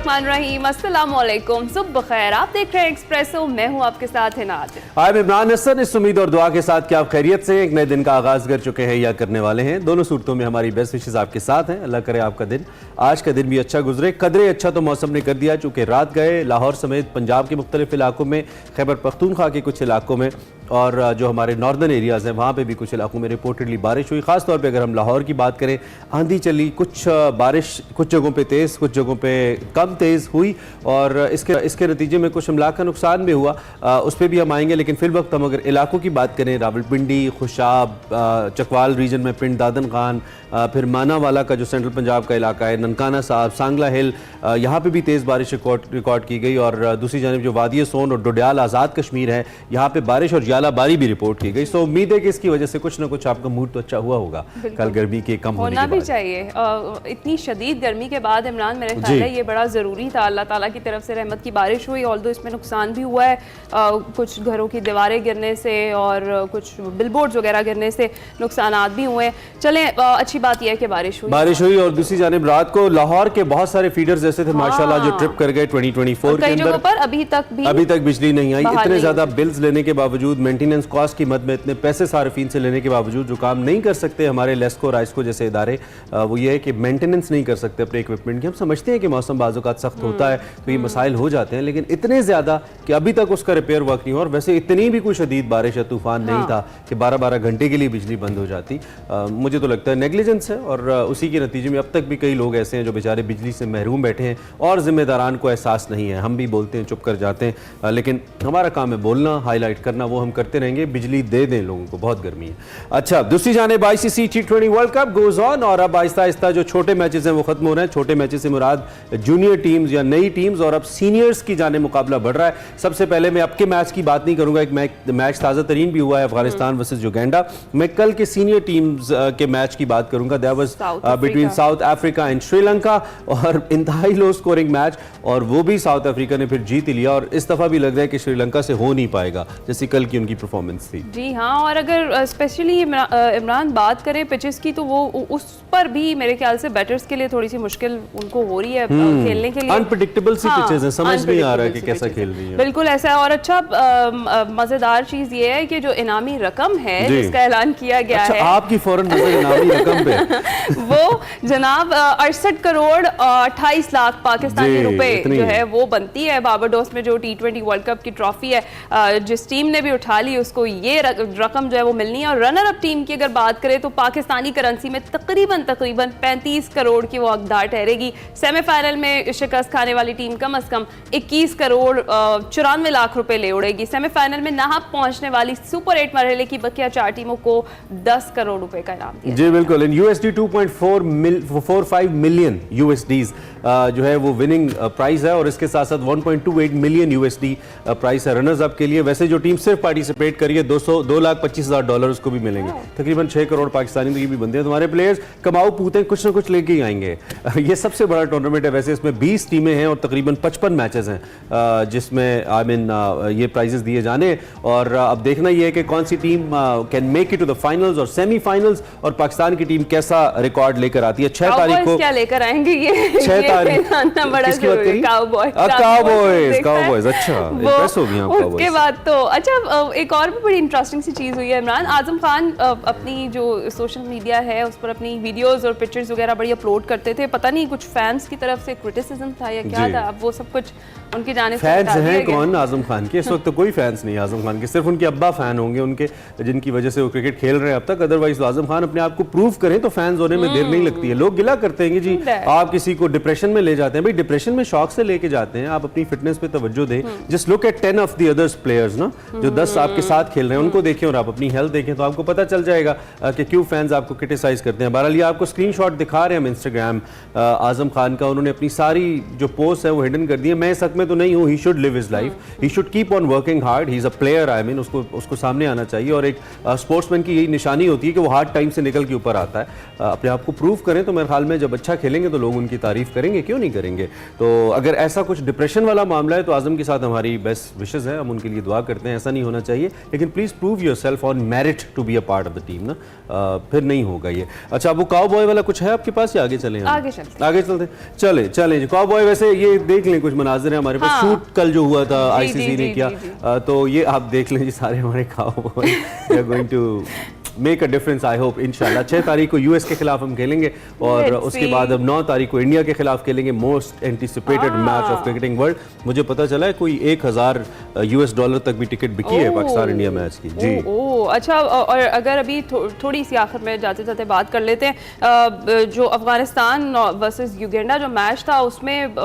बिस्मिल्लाहिर्रहमानिर्रहीम, अस्सलामुअलैकुम, सुबह खैर। आप देख रहे हैं एक्सप्रेसो, मैं हूं आपके साथ हिनात। I'm इमरान हसन। इस उम्मीद और दुआ के साथ कि आप खैरियत से एक नए दिन का आगाज़ कर चुके हैं या करने वाले हैं। दोनों सूरतों में हमारी बेस्ट विशेज़ आपके साथ हैं। अल्लाह करे आपका दिन, आज का दिन भी अच्छा गुजरे। कदरे अच्छा तो मौसम ने कर दिया, चूँकि रात गए लाहौर समेत पंजाब के मुख्तलिफ इलाकों में, खैबर पख्तूनख्वा के कुछ इलाकों में और जो हमारे नॉर्दर्न एरियाज़ हैं वहाँ पे भी कुछ इलाकों में रिपोर्टेडली बारिश हुई। ख़ास तौर पे अगर हम लाहौर की बात करें, आंधी चली, कुछ बारिश कुछ जगहों पे तेज़, कुछ जगहों पे कम तेज़ हुई और इसके नतीजे में कुछ अमलाक का नुकसान भी हुआ, उस पर भी हम आएंगे। लेकिन फिल वक्त हम अगर इलाकों की बात करें, रावलपिंडी, खुशाब, चकवाल रीजन में पिंड दादन खान, फिर मानावाला का जो सेंट्रल पंजाब का इलाका है, ननकाना साहब, सांगला हिल, यहाँ पे भी तेज़ बारिश रिकॉर्ड की गई। और दूसरी जानिब जो वादी सोन और डोडियाल आज़ाद कश्मीर है, यहाँ पे बारिश और यालाबारी भी रिपोर्ट की गई। सो उम्मीद है कि इसकी वजह से कुछ ना कुछ आपका मूड तो अच्छा हुआ होगा कल गर्मी के कम होना भी चाहिए। इतनी शदीद गर्मी के बाद इमरान, मेरे ख्याल है ये बड़ा ज़रूरी था। अल्लाह ताला की तरफ से रहमत की बारिश हुई, ऑल्दो इसमें नुकसान भी हुआ है, कुछ घरों की दीवारें गिरने से और कुछ बिलबोर्ड्स वगैरह गिरने से नुकसान भी हुए हैं। चलें, अच्छी बात यह है कि बारिश हुई। और दूसरी जानिब रात को लाहौर के बहुत सारे फीडर्स ऐसे थे माशाल्लाह जो ट्रिप कर गए 2024 के अंदर, पर अभी तक बिजली नहीं आई। इतने ज्यादा बिल्स लेने के बावजूद, मेंटेनेंस कॉस्ट की मद में इतने पैसे सार्फिन से लेने के बावजूद जो काम नहीं कर सकते हमारे लेस्को राइस्को जैसे इदारे, वो ये है कि मेंटेनेंस नहीं कर सकते अपने इक्विपमेंट की। हम समझते हैं कि मौसम बाज़-औक़ात सख्त होता है तो ये मसाइल हो जाते हैं, लेकिन इतने ज़्यादा कि अभी तक उसका रिपेयर वर्क नहीं हुआ। और वैसे इतनी भी कोई शदीद बारिश या तूफान नहीं था कि 12-12 घंटे के लिए बिजली बंद हो जाती। मुझे तो लगता है नेग्लिजेंस है और उसी के नतीजे में अब तक भी कई लोग ऐसे हैं जो बेचारे बिजली से महरूम बैठे हैं और जिम्मेदारान को एहसास नहीं है। हम भी बोलते हैं, चुप कर जाते हैं, लेकिन हमारा काम है बोलना, हाईलाइट करना, वो हम करते रहेंगे। बिजली दे दें लोगों को, बहुत गर्मी है। अच्छा, दूसरी जानिब ICC T20 world cup goes on और अब आहिस्ता आहिस्ता जो छोटे मैचेस हैं वो खत्म हो रहे हैं। छोटे मैचेस से मुराद जूनियर टीम्स या नई टीम्स और अब सीनियर्स की जाने मुकाबला बढ़ रहा है। सबसे पहले मैं अब के मैच की बात नहीं करूंगा, एक मैच ताज़ा तरीन भी हुआ है, अफगानिस्तान वर्सेस युगांडा। मैं कल के सीनियर टीम्स के मैच की बात करूंगा, that was between south Africa and Sri Lanka, और इंतहाई लो स्कोरिंग मैच, और वो भी साउथ अफ्रीका ने फिर जीत लिया। और इस दफ़ा भी लग रहा है कि श्रीलंका से हो नहीं पाएगा जैसी कल की उनकी परफॉर्मेंस थी। जी हाँ, और अगर स्पेशली इमरान बात करें पिचेस की, तो वो उस पर भी मेरे ख्याल से बैटर्स के लिए थोड़ी सी मुश्किल उनको हो रही है खेलने के लिए। अनप्रेडिक्टेबल सी पिचेस हैं, समझ नहीं आ रहा है कि कैसा खेल रही है। बिल्कुल ऐसा है। और अच्छा, मजेदार चीज ये है कि जो इनामी रकम है जिसका ऐलान किया गया है, आपकी फौरन नजर इनामी रकम पे वो जनाब 68 करोड़ 28 लाख पाकिस्तानी रुपए जो है वो बनती है। बारबाडोस में जो T20 वर्ल्ड कप की ट्रॉफी है, जिस टीम ने भी उठा ली उसको ये रकम जो है वो मिलनी है। और रनर अप टीम की अगर बात करें तो पाकिस्तानी करेंसी में तकरीबन 35 करोड़ की वो हकदार ठहरेगी। सेमीफाइनल में शिकस्त खाने वाली टीम कम से कम 21 करोड़ 94 लाख रुपए ले उड़ेगी। सेमीफाइनल में नाहक पहुंचने वाली सुपर 8 मरहले की बकिया 4 टीमों को 10 करोड़ रुपए का इनाम दिया। जी बिल्कुल। इन USD 2.45 मिलियन USDs जो है वो विनिंग प्राइस है, और इसके साथ साथ 1.28 मिलियन USD प्राइस है रनर्स अप के लिए। वैसे जो टीम सिर्फ पार्टिसिपेट करिए $2,25,000 उसको भी मिलेंगे। तकरीबन 6 करोड़ पाकिस्तानी तो ये भी बनते हैं। तुम्हारे प्लेयर्स कमाऊ पूते कुछ ना कुछ लेके ही आएंगे। ये सबसे बड़ा टूर्नामेंट है। वैसे इसमें 20 टीमें हैं और तकरीबन 55 मैचेस हैं जिसमें ये प्राइजेस दिए जाने। और अब देखना ये है कि कौन सी team can make it to the finals और सेमीफाइनल्स, और पाकिस्तान की टीम कैसा रिकॉर्ड लेकर आती है। 6 तारीख को क्या लेकर आएंगे ये 6 तारीख बड़ा जरूरी, काउबॉयज। अच्छा, इंप्रेस हो गया काउबॉयज। उसके बाद तो अच्छा, एक और भी बड़ी इंटरेस्टिंग सी चीज हुई है इमरान। आजम खान अपनी जो सोशल मीडिया है उस पर अपनी वीडियोस और पिक्चर्स वगैरह बड़ी अपलोड करते थे। पता नहीं कुछ फैंस की तरफ से क्रिटिसिज्म था या क्या था, अब वो सब कुछ उनकी जाने से फैंस हैं कौन आजम खान के? इस वक्त तो कोई फैंस नहीं आजम खान के, सिर्फ उनके अब्बा फैन होंगे उनके, जिनकी वजह से वो क्रिकेट खेल रहे हैं अब तक। अदरवाइज तो आजम खान अपने आप को प्रूव करें तो फैंस होने में देर नहीं लगती है। लोग गिला करते हैं कि जी आप किसी को डिप्रेशन में ले जाते हैं। भाई डिप्रेशन में शौक से लेके जाते हैं, आप अपनी फिटनेस पे तवज्जो दें। Just look at 10 of the others players ना, जो 10 आपके साथ खेल रहे हैं उनको देखें और आप अपनी हेल्थ देखें तो आपको पता चल जाएगा कि क्यों फैंस आपको क्रिटिसाइज करते हैं। बहरहाल ये आपको स्क्रीनशॉट दिखा रहे हैं हम इंस्टाग्राम आजम खान का। उन्होंने अपनी सारी जो पोस्ट है वो हिडन कर दी है। मैं इस हक में तो नहीं हूँ, he should live his life, he should keep on working hard, he is a player, I mean उसको सामने आना चाहिए। और एक स्पोर्ट्समैन की यही निशानी होती है कि वो हार्ड टाइम से निकल के ऊपर आता है। अपने आप को प्रूव करें तो मेरे ख्याल में जब अच्छा खेलेंगे तो लोग उनकी तारीफ करेंगे, क्यों नहीं करेंगे। तो अगर ऐसा कुछ डिप्रेशन वाला मामला है तो आजम के साथ हमारी बेस्ट विशेस है, हम उनके लिए दुआ करते हैं। ऐसा नहीं होना चाहिए, लेकिन please prove yourself on merit to be a part of the team ना, फिर नहीं होगा ये। अच्छा, वो काउबॉय वाला कुछ है आपके पास या आगे चलें? आगे चलते चले जी। काउबॉय वैसे ये देख लें, कुछ मनाजिर है हमारे पास। शूट कल जो हुआ था आईसीसी ने किया, तो ये आप देख लें जी। सारे हमारे cowboy they are going to make a difference, I hope इंशाल्लाह। 6 तारीख को यूएस के खिलाफ हम खेलेंगे और उसके बाद अब 9 तारीख को इंडिया के खिलाफ खेलेंगे। Most anticipated match of cricketing world. मुझे पता चला है कोई $1000 तक भी टिकट बिकी है पाकिस्तान इंडिया मैच की जी। अच्छा, और अगर अभी थोड़ी सी आखिर में जाते जाते बात कर लेते हैं, जो अफगानिस्तान वर्सेस युगांडा जो मैच था उसमें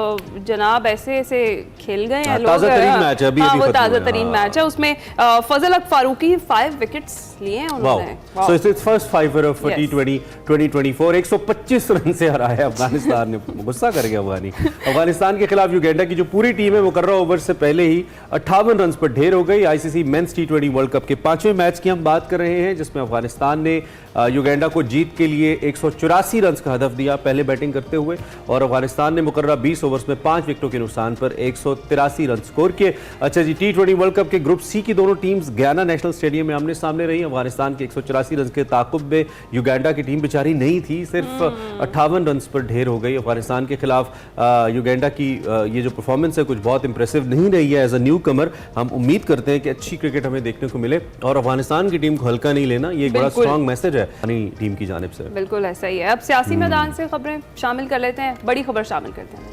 जनाब ऐसे खेल गए हैं लोग। ताज़ा तरीन मैच है अभी, वो ताज़ा तरीन मैच है। उसमें फजल हक फारूकी 5 विकेट्स लिए हैं उन्होंने। So it's its first fiver of T20 2024। 125 run से हराया अफगानिस्तान ने। गुस्सा कर गया अफगानिस्तान के खिलाफ युगांडा की जो पूरी टीम है मुकर्रर ओवर से पहले ही 58 रन पर ढेर हो गई। ICC men's T20 world cup के 5वें मैच की हम बात कर रहे हैं, जिसमें अफगानिस्तान ने युगांडा को जीत के लिए 184 रन का हदफ दिया पहले बैटिंग करते हुए, और अफगानिस्तान ने मुकर्रर 20 ओवर्स में 5 विकेटों के नुकसान पर 183 रन स्कोर किए। अच्छा जी, T20 वर्ल्ड कप के ग्रुप सी की दोनों टीम्स गयाना नेशनल स्टेडियम में आमने सामने रही। अफगानिस्तान के 184 रन के ताकुब में युगांडा की टीम बेचारी नहीं थी, सिर्फ 58 रन पर ढेर हो गई। अफगानिस्तान के खिलाफ युगांडा की ये जो परफॉर्मेंस है कुछ बहुत इंप्रेसिव नहीं रही है एज अ न्यू कमर। हम उम्मीद करते हैं कि अच्छी क्रिकेट हमें देखने को मिले और अफगानिस्तान की टीम को हल्का नहीं लेना, ये एक बड़ा स्ट्रॉन्ग मैसेज है टीम की जानिब से। बिल्कुल ऐसा ही है। अब सियासी मैदान से खबरें शामिल कर लेते हैं, बड़ी खबर शामिल करते हैं।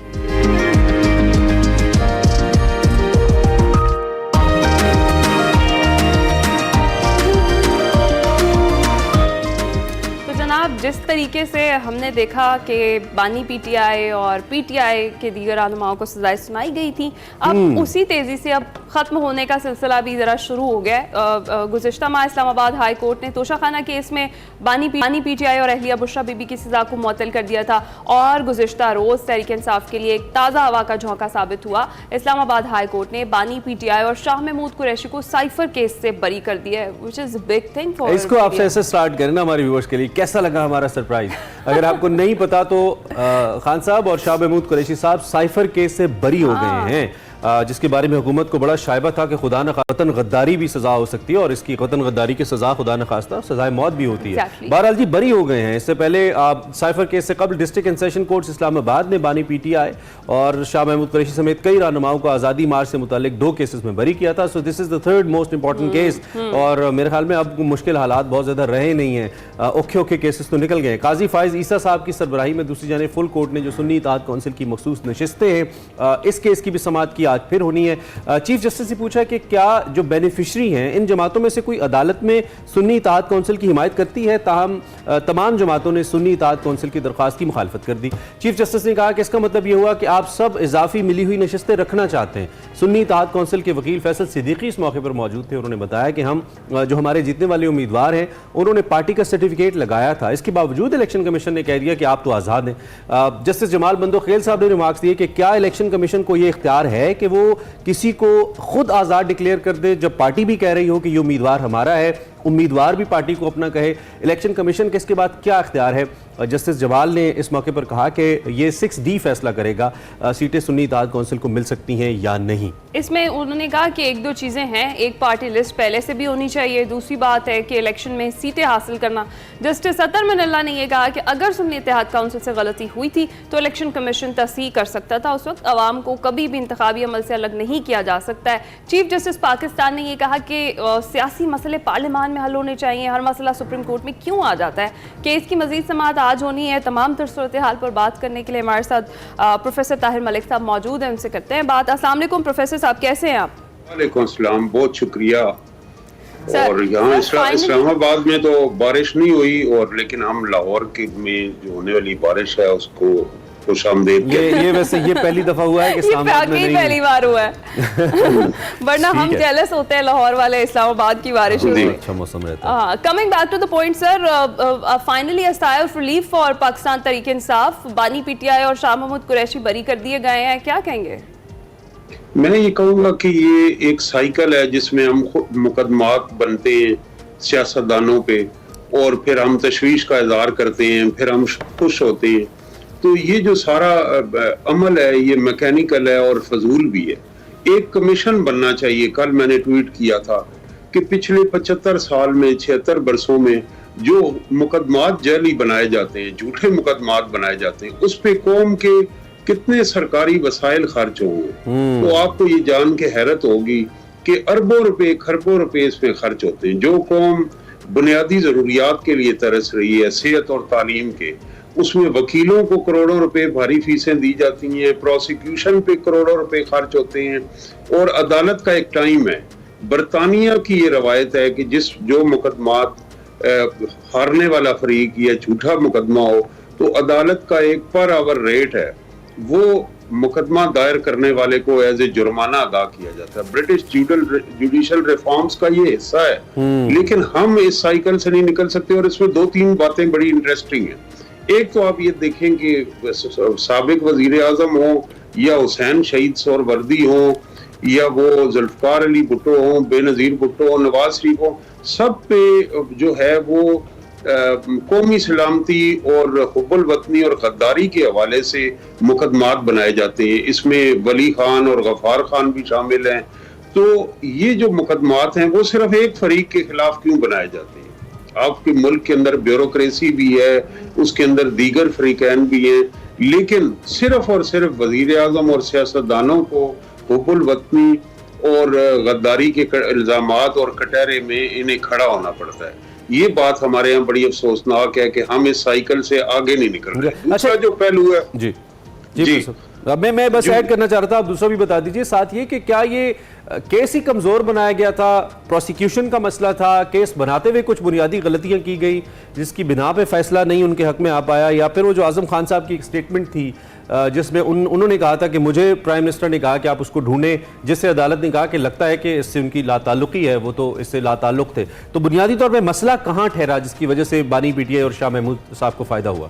जिस तरीके से हमने देखा कि बानी पीटीआई और पीटीआई के दीगर रहनुमाओं को सजाएं सुनाई गई थी, अब उसी तेजी से अब खत्म होने का सिलसिला भी जरा शुरू हो गया। गुज़िश्ता माह इस्लामाबाद हाई कोर्ट ने तोशाखाना केस में बानी पीटीआई और अहलिया बुशरा बीबी की सजा को मुअत्तल कर दिया था, और गुज़िश्ता रोज तहरीक इंसाफ के लिए एक ताज़ा हवा का झोंका साबित हुआ। इस्लामाबाद हाई कोर्ट ने बानी पीटीआई और शाह महमूद कुरैशी को साइफर केस से बरी कर दिया है, which is big thing for. इसको आपसे ऐसे स्टार्ट करें ना हमारे व्यूअर्स के लिए, कैसा लगा हमारा सरप्राइज? अगर आपको नहीं पता तो खान साहब और शाह महमूद कुरैशी साहब साइफर केस से बरी हो गए हैं, जिसके बारे में हुकूमत को बड़ा शायबा था कि खुदा न खास्तन गद्दारी भी सजा हो सकती है, और इसकी कतन गद्दारी की सजा खुदा न खास्ता सजाए मौत भी होती है। बहरहाल जी बरी हो गए हैं। इससे पहले साइफर केस से कबल district and session court Islamabad ने बानी पीटीआई और शाह महमूद कुरैशी समेत कई रहनुमाओं को आज़ादी मार्च से मुतालिक 2 केसेस में बरी किया था। So this is the third most important case, और मेरे ख्याल में अब मुश्किल हालात बहुत ज़्यादा रहे नहीं हैं, औखे केसेस तो निकल गए। काजी फाइज ईसा साहब की सरबराही में दूसरी जानिब फुल कोर्ट ने जो सुन्नी इत्तेहाद काउंसिल की मखसूस नशिस्तें हैं, इस केस की भी समाअत की आज फिर होनी है। चीफ जस्टिस से पूछा कि क्या जो बेनिफिशरी हैं इन जमातों में से कोई अदालत में सुन्नी इत्तेहाद काउंसिल की हिमायत करती है, ताहम तमाम जमातों ने सुन्नी इत्तेहाद काउंसिल की दरख्वास्त की मुखालफत कर दी। चीफ जस्टिस ने कहा कि इसका मतलब यह हुआ कि आप सब इजाफी मिली हुई नशिस्तें रखना चाहते हैं। सुन्नी इत्तेहाद काउंसिल के वकील फैसल सिद्दीकी इस मौके पर मौजूद थे। उन्होंने बताया कि हम जो हमारे जीतने वाले उम्मीदवार हैं उन्होंने पार्टी का सर्टिफिकेट लगाया था, इसके बावजूद इलेक्शन कमीशन ने कह दिया कि आप तो आज़ाद हैं। जस्टिस जमाल बंदोखेल साहब ने रिमार्क्स दिए कि क्या इलेक्शन कमीशन को यह इख्तियार है कि वो किसी को खुद आज़ाद डिक्लेयर कर दे जब पार्टी भी कह रही हो कि ये उम्मीदवार हमारा है, उम्मीदवार भी पार्टी को अपना कहे? इलेक्शन कमीशन के इसके बाद क्या इख्तियार है? जस्टिस जवाल ने इस मौके पर कहा कि ये 6D फैसला करेगा सीटें सुन्नी इत्तेहाद काउंसिल को मिल सकती हैं या नहीं। इसमें उन्होंने कहा कि 1-2 चीज़ें हैं, एक पार्टी लिस्ट पहले से भी होनी चाहिए, दूसरी बात है कि इलेक्शन में सीटें हासिल करना। जस्टिस अतर मनल्ला ने यह कहा कि अगर सुन्नी इत्तेहाद काउंसिल से गलती हुई थी तो इलेक्शन कमीशन तस्हीह कर सकता था, उस वक्त अवाम को कभी भी इंतखाबी अमल से अलग नहीं किया जा सकता है। चीफ जस्टिस पाकिस्तान ने यह कहा कि सियासी मसले पार्लियामान में हल होने चाहिए, हर मसला सुप्रीम कोर्ट में क्यों आ जाता है। केस की मजीद समाअत आज होनी है। तमाम तर सूरत हाल पर बात करने के लिए हमारे साथ प्रोफेसर ताहिर मलिक साहब मौजूद हैं, उनसे करते हैं बात। अस्सलाम वालेकुम प्रोफेसर साहब, कैसे हैं आप? वालेकुम अस्सलाम, बहुत शुक्रिया। और यहाँ इस्लामाबाद में तो बारिश नहीं हुई, और लेकिन हम लाहौर के में जो होने वाली बारिश है उसको खुशामदीद। ये वैसे ये पहली दफा हुआ है कि इस्लामाबाद में नहीं, पहली बार हुआ है वरना हम जेलस होते हैं लाहौर वाले इस्लामाबाद की बारिश में। अच्छा मौसम रहता है। Coming back to the point sir, finally a sigh of relief for Pakistan Tehreek Insaf, बानी पीटीआई और शाह महमूद कुरैशी बरी कर दिए गए हैं, क्या कहेंगे? मैं ये कहूँगा कि ये एक साइकिल है जिसमें हम मुकदमात बनते हैं सियासतदानों पे, और फिर हम तशवीश का इजहार करते हैं, फिर हम खुश होते हैं। तो ये जो सारा अमल है ये मैकेनिकल है और फजूल भी है। एक कमीशन बनना चाहिए। कल मैंने ट्वीट किया था कि पिछले 75 साल में 76 बरसों में जो मुकदमात जाली बनाए जाते हैं, झूठे मुकदमात बनाए जाते हैं, उस पे कौम के कितने सरकारी वसाइल खर्च होंगे। तो आपको ये जान के हैरत होगी कि अरबों रुपए खरबों रुपए इसमें खर्च होते हैं। जो कौम बुनियादी जरूरियात के लिए तरस रही है, सेहत और तालीम के, उसमें वकीलों को करोड़ों रुपए भारी फीसें दी जाती हैं, प्रोसिक्यूशन पे करोड़ों रुपए खर्च होते हैं, और अदालत का एक टाइम है। बरतानिया की ये रवायत है कि जो मुकदमात हारने वाला फरीक या झूठा मुकदमा हो तो अदालत का एक पर आवर रेट है, वो मुकदमा दायर करने वाले को एज ए जुर्माना अदा किया जाता है। ब्रिटिश जुडिशल रिफॉर्म्स का ये हिस्सा है। लेकिन हम इस साइकिल से नहीं निकल सकते, और इसमें 2-3 बातें बड़ी इंटरेस्टिंग हैं। एक तो आप ये देखें कि साबिक वजीर आजम हो या हुसैन शहीद सोहरावर्दी हो या वो जुल्फकार अली भुट्टो हो, बेनजीर भुट्टो हो, नवाज शरीफ हो, सब पे जो है वो कौमी सलामती और हुब्बुल वतनी और गद्दारी के हवाले से मुकदमात बनाए जाते हैं। इसमें वली खान और गफार खान भी शामिल हैं। तो ये जो मुकदमात हैं वो सिर्फ एक फरीक के खिलाफ क्यों बनाए जाते हैं? आपके मुल्क के अंदर ब्यूरोक्रेसी भी है, उसके अंदर दीगर फरीकैन भी हैं, लेकिन सिर्फ और सिर्फ वजीर आजम और सियासतदानों को हुब्बुल वतनी और गद्दारी के इल्जामात और कटहरे में इन्हें खड़ा होना पड़ता है। ये बात हमारे यहाँ बड़ी अफसोसनाक है कि हम इस साइकिल से आगे नहीं निकल रहे। दूसरा जो पहलू है जी जी, अब मैं बस ऐड करना चाह रहा था, आप दूसरा भी बता दीजिए साथ ये कि क्या ये केस ही कमजोर बनाया गया था, प्रोसिक्यूशन का मसला था, केस बनाते हुए कुछ बुनियादी गलतियां की गई जिसकी बिना पे फैसला नहीं उनके हक में आ पाया, या फिर वो जो आजम खान साहब की एक स्टेटमेंट थी जिसमें उन्होंने कहा था कि मुझे प्राइम मिनिस्टर ने कहा कि आप उसको ढूंढें, जिससे अदालत ने कहा कि लगता है कि इससे उनकी लाताल्लुकी है, वो तो इससे लाताल्लुक थे। तो बुनियादी तौर पर मसला कहाँ ठहरा जिसकी वजह से बानी पीटीआई और शाह महमूद साहब को फायदा हुआ?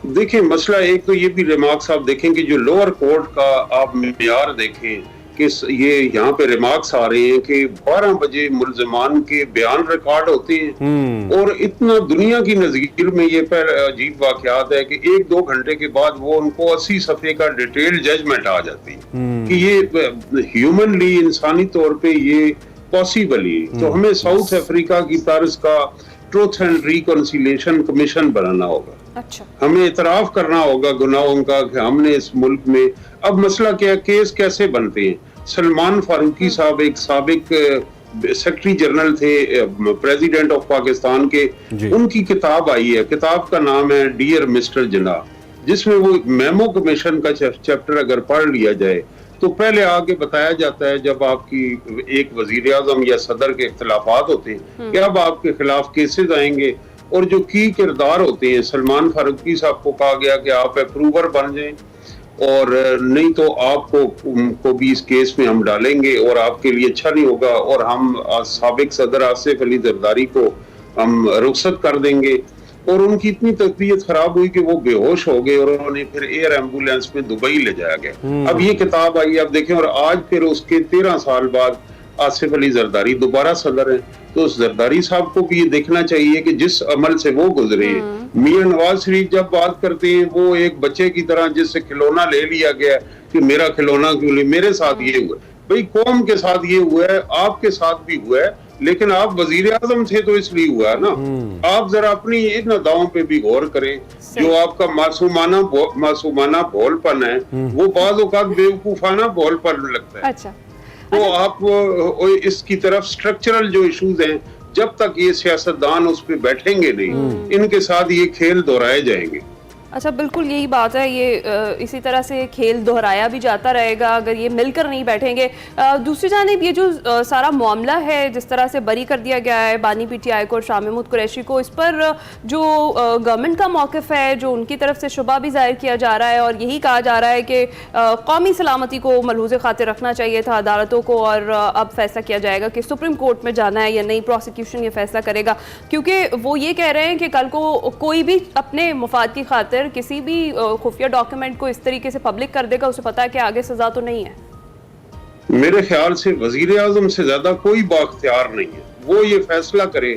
देखिए, मसला एक तो ये भी रिमार्क्स आप देखें कि जो लोअर कोर्ट का आप मेयार देखें कि ये यहाँ पे रिमार्क्स आ रहे हैं कि 12 बजे मुल्ज़िमान के बयान रिकॉर्ड होते हैं, और इतना दुनिया की नज़ीर में ये पर अजीब वाक़यात है कि 1-2 घंटे के बाद वो उनको 80 सफ़े का डिटेल जजमेंट आ जाती है कि ये ह्यूमनली इंसानी तौर पे ये पॉसिबल ही। तो हमें साउथ अफ्रीका की तर्ज का ट्रूथ एंड रिकॉन्सिलिएशन कमीशन बनाना होगा। अच्छा, हमें इतराफ करना होगा गुनाहों का कि हमने इस मुल्क में, अब मसला क्या है, केस कैसे बनते हैं। सलमान फारूकी साहब एक साबिक सेक्रेटरी जनरल थे प्रेसिडेंट ऑफ पाकिस्तान के, उनकी किताब आई है, किताब का नाम है डियर मिस्टर जिन्ना, जिसमें वो मेमो कमीशन का चैप्टर अगर पढ़ लिया जाए तो पहले आगे बताया जाता है जब आपकी एक वजीर आजम या सदर के इख्तिलाफात होते हैं कि अब आपके खिलाफ केसेस आएंगे, और जो की किरदार होते हैं, सलमान फारूकी साहब को कहा गया कि आप अप्रूवर बन जाएं और नहीं तो आपको भी इस केस में हम डालेंगे और आपके लिए अच्छा नहीं होगा, और हम साबिक सदर आसिफ अली जरदारी को हम रुखसत कर देंगे। और उनकी इतनी तबीयत खराब हुई कि वो बेहोश हो गए और उन्होंने फिर एयर एम्बुलेंस में दुबई ले जाया गया। अब ये किताब आई, आप देखें, और आज फिर उसके 13 साल बाद आसिफ अली जरदारी दोबारा सदर हैं। तो उस जरदारी साहब को भी ये देखना चाहिए कि जिस अमल से वो गुजरे हैं। मियां नवाज शरीफ जब बात करते हैं वो एक बच्चे की तरह जिससे खिलौना ले लिया गया कि मेरा खिलौना क्यों ले, मेरे साथ ये हुआ। भाई कौम के साथ ये हुआ है, आपके साथ भी हुआ है, लेकिन आप वजीर आजम थे तो इसलिए हुआ है ना। आप जरा अपनी इन अदाओं पे भी गौर करें। जो आपका मासूमाना भोलपन है वो बाज़ औक़ात बेवकूफाना भोलपन लगता है। अच्छा, तो आप इसकी तरफ स्ट्रक्चरल जो इश्यूज हैं, जब तक ये सियासतदान उस पर बैठेंगे नहीं, इनके साथ ये खेल दोहराए जाएंगे। अच्छा, बिल्कुल यही बात है। ये इसी तरह से खेल दोहराया भी जाता रहेगा अगर ये मिलकर नहीं बैठेंगे। दूसरी जानिब ये जो सारा मामला है, जिस तरह से बरी कर दिया गया है बानी पीटीआई को और शाह महमूद कुरैशी को, इस पर जो गवर्नमेंट का मौक़िफ़ है, जो उनकी तरफ से शुबा भी जाहिर किया जा रहा है और यही कहा जा रहा है कि कौमी सलामती को मलहूज़े खातिर रखना चाहिए था अदालतों को, और अब फैसला किया जाएगा कि सुप्रीम कोर्ट में जाना है या नहीं, प्रोसिक्यूशन ये फैसला करेगा। क्योंकि वो ये कह रहे हैं कि कल को कोई भी अपने मुफाद की खातिर किसी भी खुफिया डॉक्यूमेंट को इस तरीके से पब्लिक कर देगा, उसे पता है कि आगे सजा तो नहीं है। मेरे ख्याल से वजीर आजम से ज्यादा कोई बाख्तियार नहीं है, वो ये फैसला करे।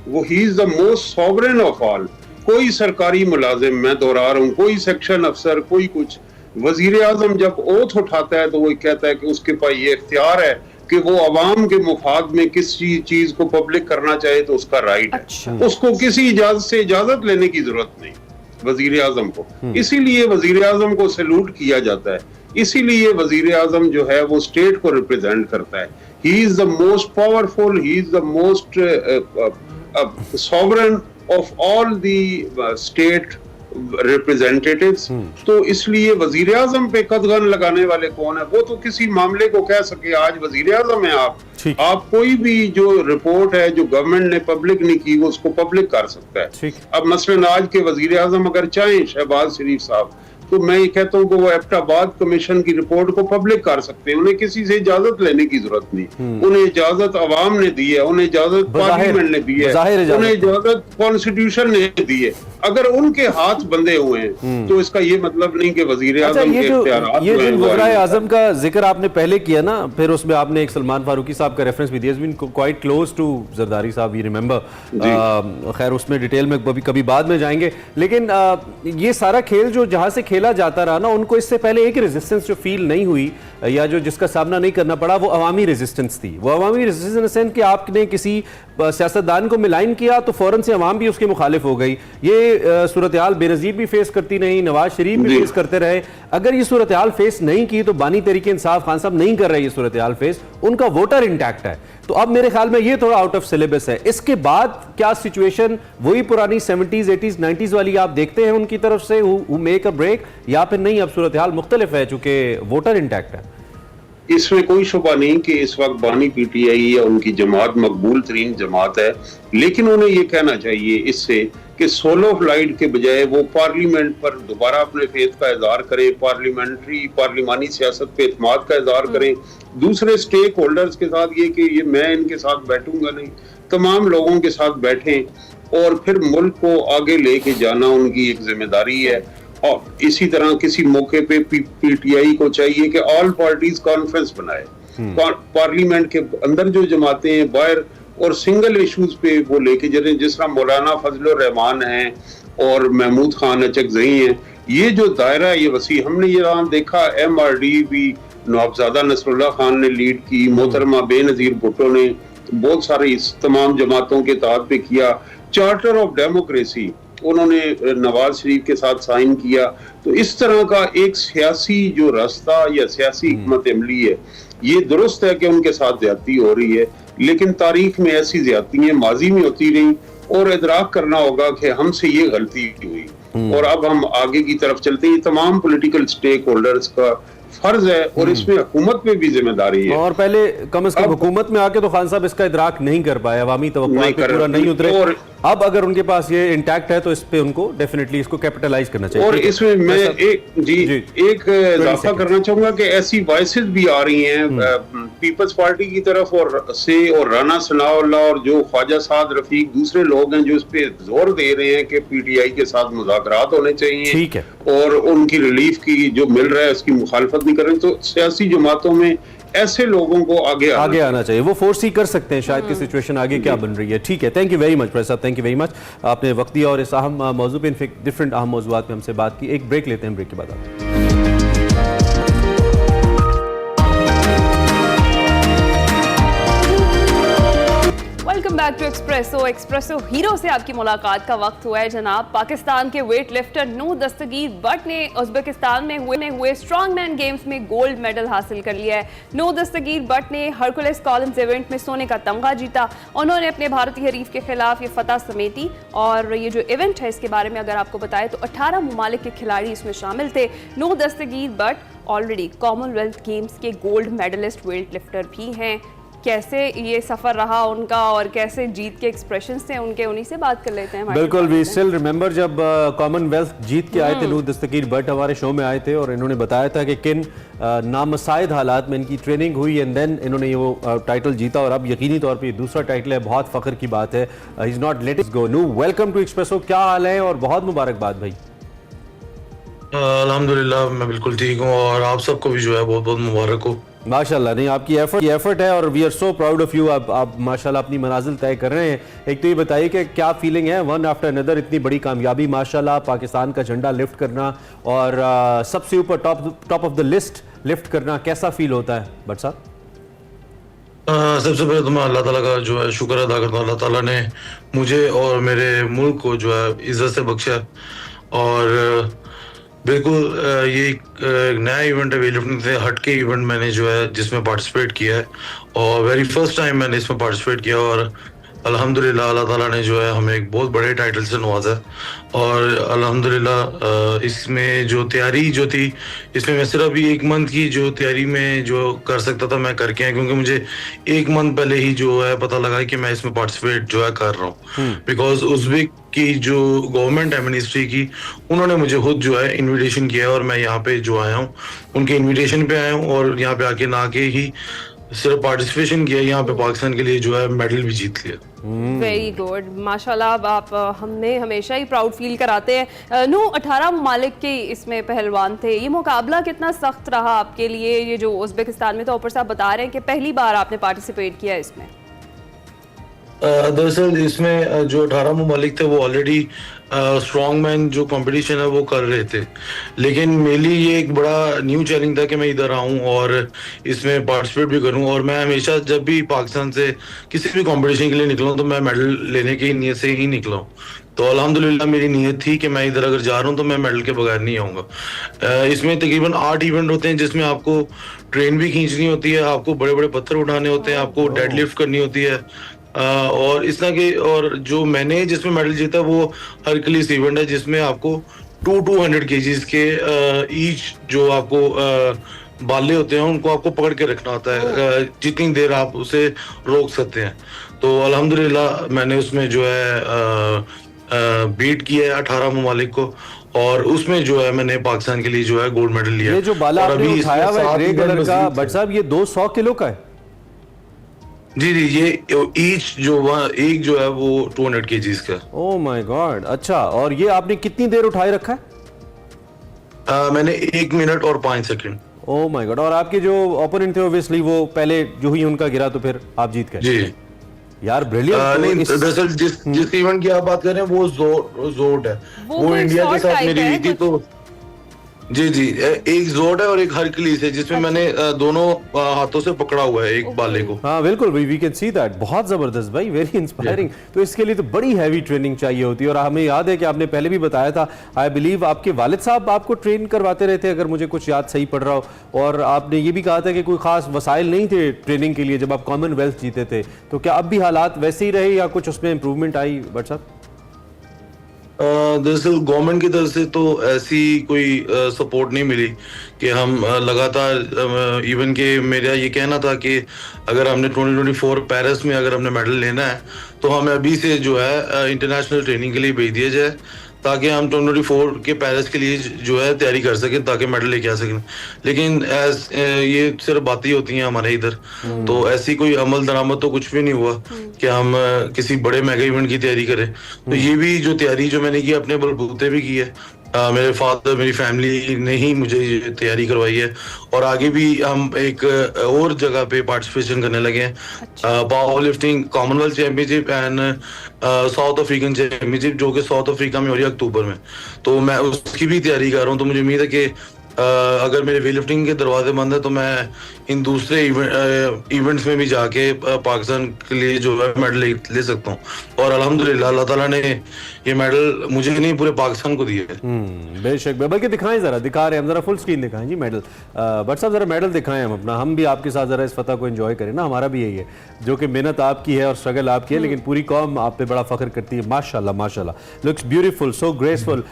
वो he is the most sovereign of all. कोई सरकारी मुलाजिम, मैं दोहरा रहा हूँ, कोई सेक्शन अफसर, कोई कुछ, वजीर आजम जब ओथ उठाता है तो वो कहता है कि उसके पास ये इख्तियार है कि वो अवाम के मुफाद में किसी चीज को पब्लिक करना चाहे तो उसका राइट है, उसको किसी इजाजत से इजाजत लेने की जरूरत नहीं वजीर आजम को। इसीलिए वजीर आजम को सैल्यूट किया जाता है, इसीलिए वजीर आजम जो है वो स्टेट को रिप्रेजेंट करता है। He is the most powerful, he is the most sovereign of all the state representatives. तो इसलिए वजीर आजम पे कदगन लगाने वाले कौन है? वो तो किसी मामले को कह सके आज वजीर आजम है आप कोई भी जो रिपोर्ट है जो गवर्नमेंट ने पब्लिक नहीं की वो उसको पब्लिक कर सकता है। अब मसलन आज के वजीर आजम अगर चाहें शहबाज शरीफ साहब, तो मैं ये कहता हूँ कि वो एबटाबाद कमीशन की रिपोर्ट को पब्लिक कर सकते हैं, उन्हें किसी से इजाजत लेने की जरूरत नहीं। उन्हें इजाजत अवाम ने दी है, उन्हें इजाजत पार्लियामेंट ने दी है, उन्हें इजाजत कॉन्स्टिट्यूशन ने दी है। अगर उनके हाथ बंधे हुए हैं तो इसका ये मतलब नहीं कि वजीर आजम के इख्तियारात ये जो वज़ीर आज़म का जिक्र आपने पहले किया ना, फिर उसमें आपने एक सलमान फारूकी साहब का रेफरेंस भी दिया, been quite close to Zardari साहब, वी रिमेंबर। खैर उसमें डिटेल में कभी बाद में जाएंगे, लेकिन ये सारा खेल जो जहां से खेला जाता रहा ना, उनको इससे पहले एक रेजिस्टेंस जो फील नहीं हुई या जो जिसका सामना नहीं करना पड़ा वो अवामी रेजिस्टेंस थी। वो अवामी रेजिस्टेंस कि आपने किसी सियासतदान को मिलाइन किया तो फौरन से अवाम भी उसके मुखालिफ हो गई। ये सूरत हाल बेनज़ीर भी फेस करती रही, नवाज शरीफ भी फेस करते रहे। अगर ये सूरत हाल फेस नहीं की तो बानी तहरीक इंसाफ खान साहब नहीं कर रहे ये सूरत हाल फेस, उनका वोटर इंटैक्ट है। तो अब मेरे ख्याल में ये थोड़ा आउट ऑफ सिलेबस है। इसके बाद क्या सिचुएशन वही पुरानी 70s 80s 90s वाली आप देखते हैं उनकी तरफ से हु मेक अ ब्रेक, या फिर नहीं अब सूरत हाल मुख्तलिफ है चूंकि वोटर इंटैक्ट है? इसमें कोई शुबा नहीं कि इस वक्त बानी पीटीआई या उनकी जमात मकबूल तरीन जमात है, लेकिन उन्हें यह कहना चाहिए इससे कि सोलो फ्लाइट के बजाय वो पार्लियामेंट पर दोबारा अपने फेथ का इजहार करें, पार्लिमानी सियासत पे एतमाद का इजहार करें, दूसरे स्टेक होल्डर्स के साथ ये कि ये मैं इनके साथ बैठूंगा नहीं, तमाम लोगों के साथ बैठें और फिर मुल्क को आगे लेके जाना उनकी एक जिम्मेदारी है। और इसी तरह किसी मौके पे पीटीआई को चाहिए कि ऑल पार्टीज कॉन्फ्रेंस बनाए, पार्लियामेंट के अंदर जो जमातें हैं बाहर, और सिंगल इश्यूज पे वो लेके चले, जिस तरह मौलाना फजलुर रहमान हैं और महमूद खान अचकज़ई हैं। ये जो दायरा है ये वसी, हमने ये यहाँ देखा MRD भी नवाबजादा नसरुल्लाह खान ने लीड की, मोहतरमा बेनज़ीर भुट्टो ने बहुत सारे इस तमाम जमातों के तहत पे किया। चार्टर ऑफ डेमोक्रेसी उन्होंने नवाज शरीफ के साथ साइन किया। तो इस तरह का एक सियासी जो रास्ता या सियासी हिकमत अमली है, ये दुरुस्त है कि उनके साथ ज्यादती हो रही है, लेकिन तारीख में ऐसी ज्यादतियां माजी में होती रही और इदराक करना होगा कि हमसे ये गलती हुई और अब हम आगे की तरफ चलते हैं। तमाम पॉलिटिकल स्टेक होल्डर्स का फर्ज है और इसमें हुकूमत पे भी जिम्मेदारी है। और पहले कम से कम हुकूमत में आके तो खान साहब इसका इदराक नहीं कर पाए, अवामी तवक्कुआत पे पूरा नहीं उतरे, और अब अगर उनके पास ये इंटैक्ट है तो इस पे उनको डेफिनेटली इसको कैपिटलाइज करना चाहिए। और इसमें मैं एक इजाफा करना चाहूंगा कि ऐसी वॉइसेस भी आ रही हैं पीपल्स पार्टी की तरफ और राना सनाउल्लाह और जो ख्वाजा साद रफीक दूसरे लोग हैं जो इस पे जोर दे रहे हैं कि पीटीआई के साथ मुज़ाकरात होने चाहिए, ठीक है, और उनकी रिलीफ की जो मिल रहा है उसकी मुखालफत नहीं कर रहे। तो सियासी जमातों में ऐसे लोगों को आगे आना चाहिए, वो फोर्स ही कर सकते हैं शायद कि सिचुएशन आगे क्या बन रही है। ठीक है, thank you very much press साहब, थैंक यू वेरी मच, आपने वक्त दिया और इस अहम मौजू पे डिफरेंट अहम मौजूआत पे हमसे बात की। एक ब्रेक लेते हैं, ब्रेक के बाद आते हैं। Welcome back to Expresso hero से आपकी मुलाकात का वक्त हुआ है जनाब। पाकिस्तान के वेट लिफ्टर नूर दस्तगीर बट ने उज़्बेकिस्तान में हुए स्ट्रॉन्ग मैन गेम्स में गोल्ड मेडल हासिल कर लिया है। नूर दस्तगीर बट ने हरकुलिस कॉलिंस इवेंट में सोने का तमगा जीता। उन्होंने अपने भारतीय हरीफ के खिलाफ ये फतह समेटी और ये जो इवेंट है इसके बारे में अगर आपको बताएं तो 18 ममालिक के खिलाड़ी इसमें शामिल थे। नूर Dastgir but already Commonwealth games के गोल्ड मेडलिस्ट वेट लिफ्टर भी हैं। कैसे ये सफर रहा उनका और कैसे जीत के एक्सप्रेशंस थे उनके, उन्हीं से बात कर लेते हैं। बिल्कुल, वी स्टिल रिमेंबर जब कॉमनवेल्थ जीत के आए थे नूर दस्तगीर बट हमारे शो में आए थे और इन्होंने बताया था कि किन नामसाइद हालात में इनकी ट्रेनिंग हुई एंड देन इन्होंने वो टाइटल जीता और अब यकीनी तौर पे दूसरा टाइटल है। बहुत फ़ख्र की बात है। He is not let it go. नू, वेलकम टू एक्सप्रेसो, क्या हाल है और बहुत मुबारकबाद भाई। अल्हम्दुलिल्लाह मैं बिल्कुल ठीक हूँ और आप सबको भी जो है बहुत बहुत मुबारक हो। माशाल्लाह, नहीं आपकी एफर्ट है और we are so proud of you. आप माशाल्लाह अपनी मनाजिल तय कर रहे हैं। एक तो ये बताइए कि क्या फीलिंग है वन आफ्टर अनदर, इतनी बड़ी कामयाबी माशाल्लाह, पाकिस्तान का झंडा लिफ्ट करना और सबसे ऊपर top of the list lift करना, कैसा फील होता है भट्ट साहब? सबसे पहले तो मैं अल्लाह ताला का जो है शुक्र अदा करता हूँ। अल्लाह ताला ने मुझे और मेरे मुल्क को जो है इज्जत से बख्शा। और बिल्कुल ये एक नया इवेंट है, वेट लिफ्टिंग से हटके इवेंट मैंने जो है जिसमें पार्टिसिपेट किया है, और वेरी फर्स्ट टाइम मैंने इसमें पार्टिसिपेट किया। और अल्हम्दुलिल्लाह अल्लाह ताला ने जो है हमें एक बहुत बड़े टाइटल से नवाजा है। और अल्हम्दुलिल्लाह इसमें जो तैयारी जो थी, इसमें मैं सिर्फ अभी 1 मंथ की जो तैयारी में जो कर सकता था मैं करके आया, क्योंकि मुझे 1 मंथ पहले ही जो है पता लगा कि मैं इसमें पार्टिसिपेट जो है कर रहा हूँ। बिकॉज उज़्बेक की जो गवर्नमेंट है मिनिस्ट्री की, उन्होंने मुझे खुद जो है इन्विटेशन किया है और मैं यहाँ पे जो आया हूँ, उनके इन्विटेशन पे आया हूँ। और यहाँ पे आके ना के ही सिर्फ पार्टिसिपेशन किया, यहाँ पे पाकिस्तान के लिए जो है मेडल भी जीत लिया। वेरी गुड, माशाल्लाह। आप हमें हमेशा ही प्राउड फील कराते हैं। नू 18 ममालिक के इसमें पहलवान थे, ये मुकाबला कितना सख्त रहा आपके लिए? ये जो उज़्बेकिस्तान में, तो ऊपर से आप बता रहे हैं कि पहली बार आपने पार्टिसिपेट किया इसमें। दरअसल इसमें जो 18 ममालिक थे वो ऑलरेडी स्ट्रॉन्ग मैन जो कंपटीशन है वो कर रहे थे, लेकिन मेरे लिए ये एक बड़ा न्यू चैलेंज था कि मैं इधर आऊं और इसमें पार्टिसिपेट भी करूं। और मैं हमेशा जब भी पाकिस्तान से किसी भी कंपटीशन के लिए निकला हूं तो मैं मेडल लेने की नीयत से ही निकला हूं। तो अल्हम्दुलिल्लाह मेरी नीयत थी कि मैं इधर अगर जा रहा हूं तो मैं मेडल के बगैर नहीं आऊंगा। इसमें तकरीबन 8 इवेंट होते हैं, जिसमें आपको ट्रेन भी खींचनी होती है, आपको बड़े बड़े पत्थर उठाने होते हैं, आपको डेडलिफ्ट करनी होती है, और इस तरह के। और जो मैंने जिसमें मेडल जीता वो हरक्यूलिस इवेंट है, जिसमें आपको 200 केजीज के ईच जो आपको बाले होते हैं उनको आपको पकड़ के रखना होता है, जितनी देर आप उसे रोक सकते हैं। तो अल्हम्दुलिल्लाह मैंने उसमें जो है बीट किया है 18 ममालिक को, और उसमें जो है मैंने पाकिस्तान के लिए जो है गोल्ड मेडल लिया। ये जो बाला आपने उठाया हुआ है ग्रे कलर का, बट साहब ये 200 किलो का है? जी जी, ये ईच जो एक जो है वो 200 केजीज का। ओह माय गॉड, अच्छा। और ये आपने कितनी देर उठाए रखा है? मैंने 1 मिनट और 5 सेकंड। Oh my God. और आपके जो ओपोनेंट थे ऑब्वियसली वो पहले जो ही उनका गिरा तो फिर आप जीत गए। जी यार ब्रिलियंट। नहीं, दरअसल जिस इवेंट की आप बात कर रहे हैं वो जोट है, वो इंडिया के साथ मेरी हुई थी। तो जी जी, एक जोट है और एक हरक्यूलिस है, जिसमें मैंने दोनों हाथों से पकड़ा हुआ है एक बाले को। हाँ बिल्कुल, वी कैन सी दैट। बहुत जबरदस्त भाई, वेरी इंस्पायरिंग। तो इसके लिए तो बड़ी हैवी ट्रेनिंग चाहिए होती है, और हमें याद है कि आपने पहले भी बताया था, आई बिलीव आपके वालिद साहब आपको ट्रेन करवाते रहते, अगर मुझे कुछ याद सही पड़ रहा हो। और आपने ये भी कहा था कि कोई खास वसाइल नहीं थे ट्रेनिंग के लिए जब आप कॉमनवेल्थ जीते थे। तो क्या अब भी हालात वैसे ही रहे या कुछ उसमें इंप्रूवमेंट आई बट साहब? दरअसल गवर्नमेंट की तरफ से तो ऐसी कोई सपोर्ट नहीं मिली कि हम लगातार इवन के मेरा ये कहना था कि अगर हमने 2024 पेरिस में अगर हमने मेडल लेना है तो हमें अभी से जो है इंटरनेशनल ट्रेनिंग के लिए भेज दिया जाए, ताकि हम 2024 के पेरिस के लिए जो है तैयारी कर सकें, ताकि मेडल लेके आ सकें। लेकिन ये सिर्फ बातें ही होती हैं हमारे इधर, तो ऐसी कोई अमल दरामद तो कुछ भी नहीं हुआ कि हम किसी बड़े मेगा इवेंट की तैयारी करें। तो ये भी जो तैयारी जो मैंने की अपने बलबूते भी की है, मेरे फादर मेरी फैमिली ने ही मुझे ये तैयारी करवाई है। और आगे भी हम एक और जगह पे पार्टिसिपेशन करने लगे हैं, power lifting Commonwealth championship and south African championship, जो कि साउथ अफ्रीका में हो रही है अक्टूबर में। तो मैं उसकी भी तैयारी कर रहा हूँ। तो मुझे उम्मीद है कि अगर मेरे वेट लिफ्टिंग के दरवाजे बंद है तो मैं इन दूसरे इवेंट्स में भी जाके पाकिस्तान के लिए जो है मेडल ले सकता हूँ। और अल्हम्दुलिल्लाह अल्लाह ताला ने ये मेडल मुझे नहीं पूरे पाकिस्तान को दिए है। बेशक, बल्कि दिखाएं, जरा दिखा रहे हैं हम, जरा फुल स्क्रीन दिखाएं जी मेडल। बट साहब जरा मेडल दिखाएं हम अपना, हम भी आपके साथ जरा इस फतह को एंजॉय करें ना। हमारा भी यही है, जो कि मेहनत आपकी है और स्ट्रगल आपकी है, लेकिन पूरी कौम आप पे बड़ा फख्र करती है। माशाल्लाह माशाल्लाह, लुक्स ब्यूटीफुल, सो ग्रेसफुल।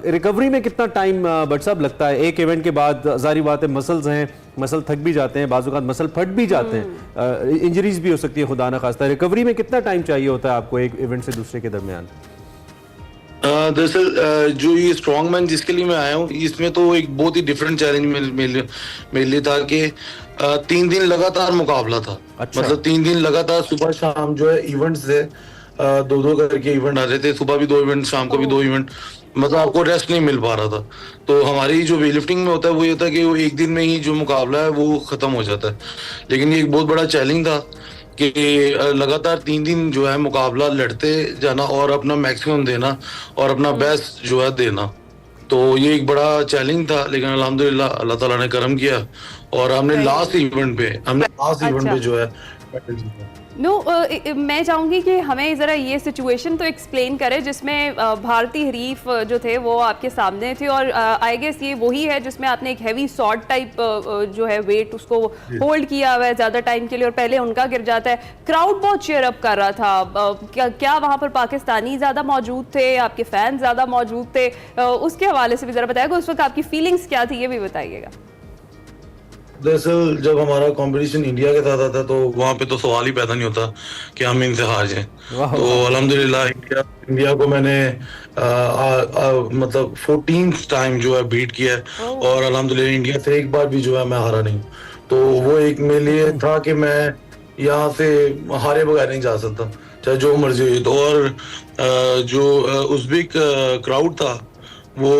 रिकवरी में कितना टाइम बट साहब लगता है? एक इवेंट के बाद जारी बात है मसल्स हैं, मसल थक भी जाते हैं, बाज़-औक़ात मसल फट भी जाते हैं, इंजरीज भी हो सकती है खुदा ना खास्ता। रिकवरी में कितना टाइम चाहिए होता है आपको एक इवेंट से दूसरे के दरमियान? दरअसल जो ये स्ट्रॉन्ग मैन जिसके लिए मैं आया हूँ, इसमें तो एक बहुत ही डिफरेंट चैलेंज मेरे लिए था कि 3 दिन लगातार मुकाबला था। अच्छा। मतलब 3 दिन लगातार सुबह शाम जो है इवेंट्स थे, 2-2 करके इवेंट आ रहे थे, सुबह भी 2 इवेंट, शाम को भी 2 इवेंट। मतलब आपको रेस्ट नहीं मिल पा रहा था। तो हमारी जो वेट लिफ्टिंग में होता है वो ये होता है कि वो एक दिन में ही जो मुकाबला है वो खत्म हो जाता है। लेकिन ये एक बहुत बड़ा चैलेंज था कि लगातार 3 दिन जो है मुकाबला लड़ते जाना और अपना मैक्सिमम देना और अपना बेस्ट जो है देना। तो ये एक बड़ा चैलेंज था, लेकिन अल्हम्दुलिल्लाह अल्लाह ताला ने करम किया और हमने लास्ट इवेंट पे जो है मेडल जीता। मैं चाहूंगी कि हमें ज़रा ये सिचुएशन तो एक्सप्लेन करें जिसमें भारतीय हरीफ जो थे वो आपके सामने थे और आई गेस ये वही है जिसमें आपने एक हैवी शॉट टाइप जो है वेट उसको होल्ड किया हुआ है ज़्यादा टाइम के लिए और पहले उनका गिर जाता है। क्राउड बहुत चीयर अप कर रहा था, क्या वहाँ पर पाकिस्तानी ज़्यादा मौजूद थे, आपके फैन ज़्यादा मौजूद थे? उसके हवाले से भी ज़रा बताइएगा, उस वक्त आपकी फीलिंग्स क्या थी ये भी बताइएगा। दरअसल जब हमारा कंपटीशन इंडिया के साथ आता तो वहाँ पे तो सवाल ही पैदा नहीं होता कि हम इनसे हार जाएं। तो अल्हम्दुलिल्लाह इंडिया को मैंने मतलब 14th टाइम जो है बीट किया है और अल्हम्दुलिल्लाह इंडिया से एक बार भी जो है मैं हारा नहीं। तो वो एक मेरे लिए था कि मैं यहाँ से हारे बगैर नहीं जा सकता चाहे जो मर्जी हुई। तो और जो उज़्बेक क्राउड था वो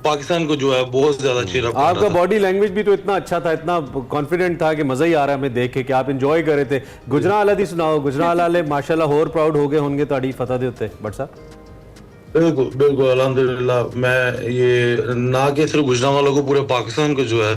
पाकिस्तान को जो है बहुत ज्यादा चीयर अप। आपका बॉडी लैंग्वेज भी तो इतना अच्छा था, इतना कॉन्फिडेंट था कि मजा ही आ रहा है हमें देख के कि आप एंजॉय कर रहे थे। गुजरावाला दी सुनाओ, गुजरावाला माशाल्लाह और प्राउड हो गए होंगे ताड़ी फतह दे उत्ते बट साहब। बिल्कुल बिल्कुल अल्हम्दुलिल्लाह मैं ये ना कि सिर्फ गुजरांवाला को पूरे पाकिस्तान को जो है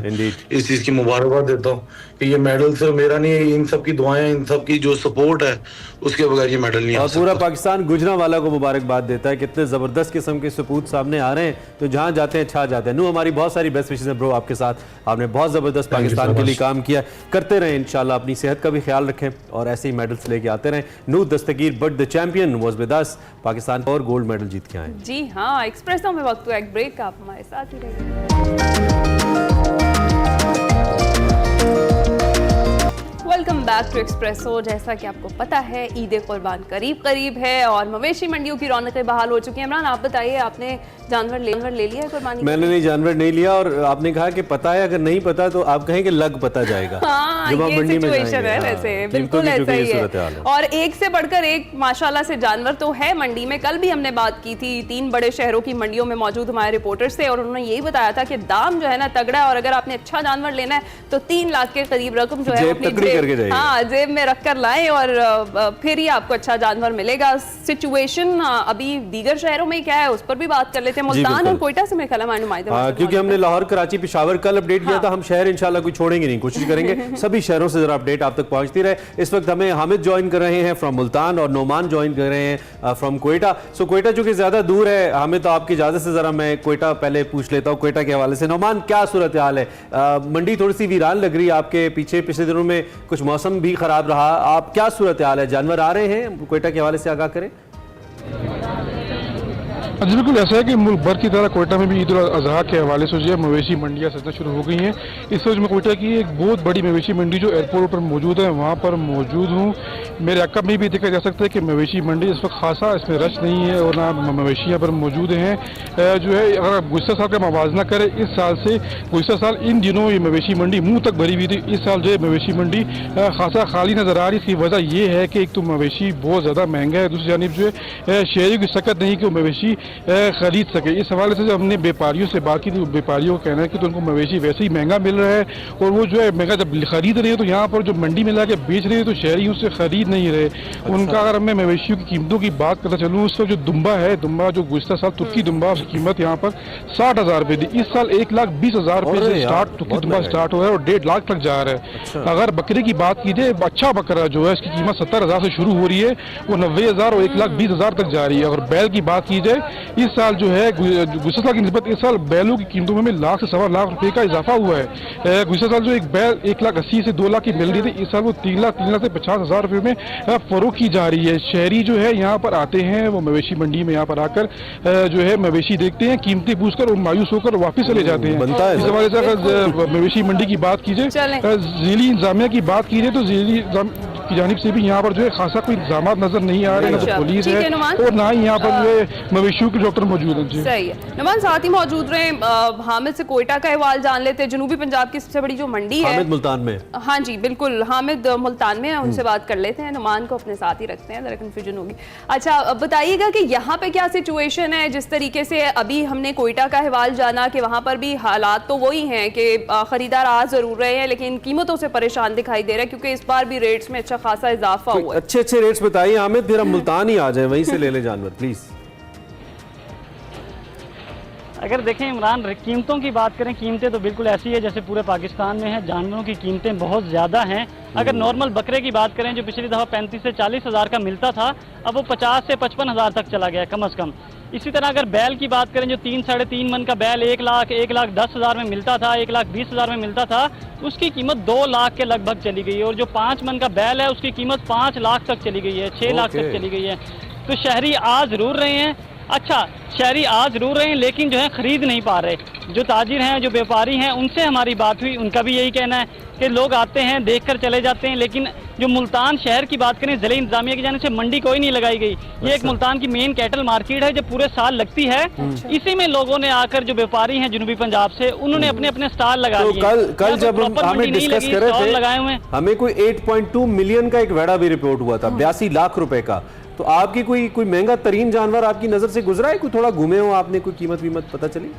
इस चीज की मुबारकबाद देता हूँ कि ये मेडल सिर्फ मेरा नहीं है, इन सब की दुआएं, इन सब की जो सपोर्ट है उसके बगैर ये मेडल नहीं आ सकता। पूरा पाकिस्तान गुजरांवाला को मुबारकबाद देता है, कितने जबरदस्त किस्म के सपूत सामने आ रहे हैं तो जहां जाते हैं छा जाते हैं। नू हमारी बहुत सारी बेस्ट विशेस हैं ब्रो आपके साथ, आपने बहुत जबरदस्त पाकिस्तान के लिए काम किया, करते रहे इंशाल्लाह, अपनी सेहत का भी ख्याल रखें और ऐसे ही मेडल्स लेके आते रहें। नू दस्तगीर but the champion was with us, Pakistan और गोल्ड मेडल जीत के आए। जी हाँ, एक्सप्रेसो में वक्त हुआ एक ब्रेक का, आप हमारे साथ ही रहिए। Welcome back to Expresso. जैसा कि आपको पता है ईद कुर्बान करीब करीब है और मवेशी मंडियों की रौनकें बहाल हो चुकी हैं। इमरान आप बताइए, आपने जानवर ले लिया है कुर्बानी? मैंने नहीं जानवर नहीं लिया और आपने कहा कि पता है, अगर नहीं पता तो आप कहें कि लग पता जाएगा। हाँ, ये सिचुएशन है वैसे, बिल्कुल ऐसा ही है। और एक से बढ़कर एक माशाल्लाह से जानवर तो है मंडी में। कल भी हमने बात की थी 3 बड़े शहरों की मंडियों में मौजूद हमारे रिपोर्टर्स थे और उन्होंने यही बताया था कि दाम जो है ना तगड़ा है और अगर आपने अच्छा जानवर लेना है तो 3 लाख के करीब रकम जो है अपनी जेब में रख कर लाएं और फिर ही आपको अच्छा जानवर मिलेगा। सिचुएशन अभी दीगर शहरों में क्या है उस पर भी बात कर लेते हैं। मुल्तान और कोयटा से मेरे ख्याल में क्योंकि हमने लाहौर, कराची, पेशावर कल अपडेट किया था, हम शहर इंशाल्लाह कोई छोड़ेंगे नहीं, कोशिश करेंगे सभी शहरों से जरा अपडेट आप तक पहुंचती रहे। इस वक्त हमें हामिद ज्वाइन कर रहे हैं फ्रॉम मुल्तान और नोमान ज्वाइन कर रहे हैं फ्रॉम कोयटा। सो कोयटा चूंकि ज्यादा दूर है हामिद, तो आपकी इजाजत से जरा मैं कोयटा पहले पूछ लेता हूँ कोयटा के हवाले से। नोमान, क्या सूरत हाल है? मंडी थोड़ी सी वीरान लग रही है आपके पीछे, पिछले दिनों में कुछ मौसम भी खराब रहा, आप क्या सूरत हाल है? जानवर आ रहे हैं? कोयटा के हवाले से आगाह करें। जी बिल्कुल ऐसा है कि मुल्क भर की तरह कोयटा में भी ईद उल अजहा के हवाले से जो है मवेशी मंडियाँ सजना शुरू हो गई हैं। इस वक्त मैं कोयटा की एक बहुत बड़ी मवेशी मंडी जो एयरपोर्ट पर मौजूद है वहाँ पर मौजूद हूँ। मेरे अकब में भी देखा जा सकता है कि मवेशी मंडी इस वक्त खासा इसमें रश नहीं है और ना मवेशियाँ पर मौजूद हैं। जो है अगर आप गुज़श्ता साल का मवाजना करें इस साल से, गुज़श्ता साल इन दिनों ये मवेशी मंडी मुँह तक भरी हुई थी, इस साल जो है मवेशी मंडी खासा खाली नज़र आ रही। इसकी वजह ये है कि एक तो मवेशी बहुत ज़्यादा महंगा है, दूसरी जानिब जो है शहरी की सकत नहीं कि वो मवेशी खरीद सके। इस हवाले से जब हमने व्यापारियों से बात की तो व्यापारियों का कहना है कि तो उनको मवेशी वैसे ही महंगा मिल रहा है और वो जो है महंगा जब खरीद रहे हैं तो यहाँ पर जो मंडी में ला के बेच रहे हैं तो शहरी उससे खरीद नहीं रहे। उनका अगर मैं मवेशियों की कीमतों की बात करता चलूँ, उस वक्त जो दुम्बा है, दुम्बा जो गुज़श्ता साल तुर्की दुम्बा की कीमत यहाँ पर 60,000 रुपये थी, इस साल 1,20,000 रुपये से स्टार्ट तुर्की दुम्बा स्टार्ट हुआ है और 1.5 लाख तक जा रहा है। अगर बकरे की बात की जाए, अच्छा बकरा जो है इसकी कीमत 70,000 से शुरू हो रही है, वो 90,000 और 1,20,000 तक जा रही है। अगर बैल की बात की जाए, इस साल जो है गुज़श्ता साल की निस्बत इस साल बैलों की कीमतों में लाख से 1.25 लाख रुपए का इजाफा हुआ है। गुज़श्ता साल जो एक बैल 1,80,000 से 2 लाख की मिल रही थी, इस साल वो 3 लाख से 50,000 रुपए में फरोख्त की जा रही है। शहरी जो है यहाँ पर आते हैं, वो मवेशी मंडी में यहाँ पर आकर जो है मवेशी देखते हैं, कीमतें पूछकर और मायूस होकर वापस चले जाते हैं। इस हवाले से अगर मवेशी मंडी की बात की जाए, ज़िली इंतजामिया की बात की जाए तो ज़िली की जानिब से भी यहाँ पर जो है खासा कोई इंतजाम नजर नहीं आ रहे, ना तो पुलिस है और ना ही यहाँ पर जो है मवेशियों के डॉक्टर मौजूद हैं। सही है, नुमान साथ ही मौजूद रहे। हामिद से कोयटा का अहवाल जान लेते हैं। जनूबी पंजाब की सबसे बड़ी जो मंडी है हामिद मुल्तान में। हाँ जी बिल्कुल, हामिद मुल्तान में है, उनसे बात कर लेते हैं। नुमान को अपने साथ ही रखते हैं, जरा कंफ्यूजन होगी। अच्छा, अब बताइएगा कि यहाँ पे क्या सिचुएशन है? जिस तरीके से अभी हमने कोयटा का अहवाल जाना कि वहाँ पर भी हालात तो वही हैं कि खरीदार आ जरूर रहे हैं लेकिन कीमतों से परेशान दिखाई दे रहा है क्योंकि इस बार भी रेट्स में अच्छा खासा इजाफा हुआ है। अच्छे रेट्स बताइए हामिद, फिर हम मुल्तान ही आ जाए, वहीं से ले ले जानवर प्लीज। अगर देखें इमरान, कीमतों की बात करें, कीमतें तो बिल्कुल ऐसी है जैसे पूरे पाकिस्तान में है। जानवरों की कीमतें बहुत ज़्यादा हैं। अगर नॉर्मल बकरे की बात करें जो पिछली दफ़ा 35 से 40 हज़ार का मिलता था, अब वो 50 से 55 हज़ार तक चला गया कम अज़ कम। इसी तरह अगर बैल की बात करें, जो 3 साढ़े 3 मन का बैल 1 लाख 10 हज़ार में मिलता था, 1 लाख 20 हज़ार में मिलता था, उसकी कीमत 2 लाख के लगभग चली गई है। और जो 5 मन का बैल है उसकी कीमत 5 लाख तक चली गई है, 6 लाख तक चली गई है। तो शहरी आ ज़रूर रहे हैं, अच्छा शहरी आ ज़रूर रहे हैं, लेकिन जो है ख़रीद नहीं पा रहे। जो ताजिर हैं, जो व्यापारी हैं, उनसे हमारी बात हुई, उनका भी यही कहना है कि लोग आते हैं, देख कर चले जाते हैं, लेकिन जो मुल्तान शहर की बात करें, ज़िले इंतजामिया की जाने से मंडी कोई नहीं लगाई गई। ये एक मुल्तान की मेन कैटल मार्केट है जो पूरे साल लगती है। इसी में लोगों ने आकर, जो व्यापारी हैं जनूबी पंजाब से, उन्होंने अपने अपने स्टॉल लगा तो लिए। कल जब हमें डिस्कस कर रहे थे, लगाए हुए हमें कोई 8.2 मिलियन का एक वेड़ा भी रिपोर्ट हुआ था, 82 लाख रुपए का। तो आपकी कोई महंगा तरीन जानवर आपकी नजर से गुजरा है? कोई थोड़ा घूमे हो आपने, कोई कीमत वीमत पता चली?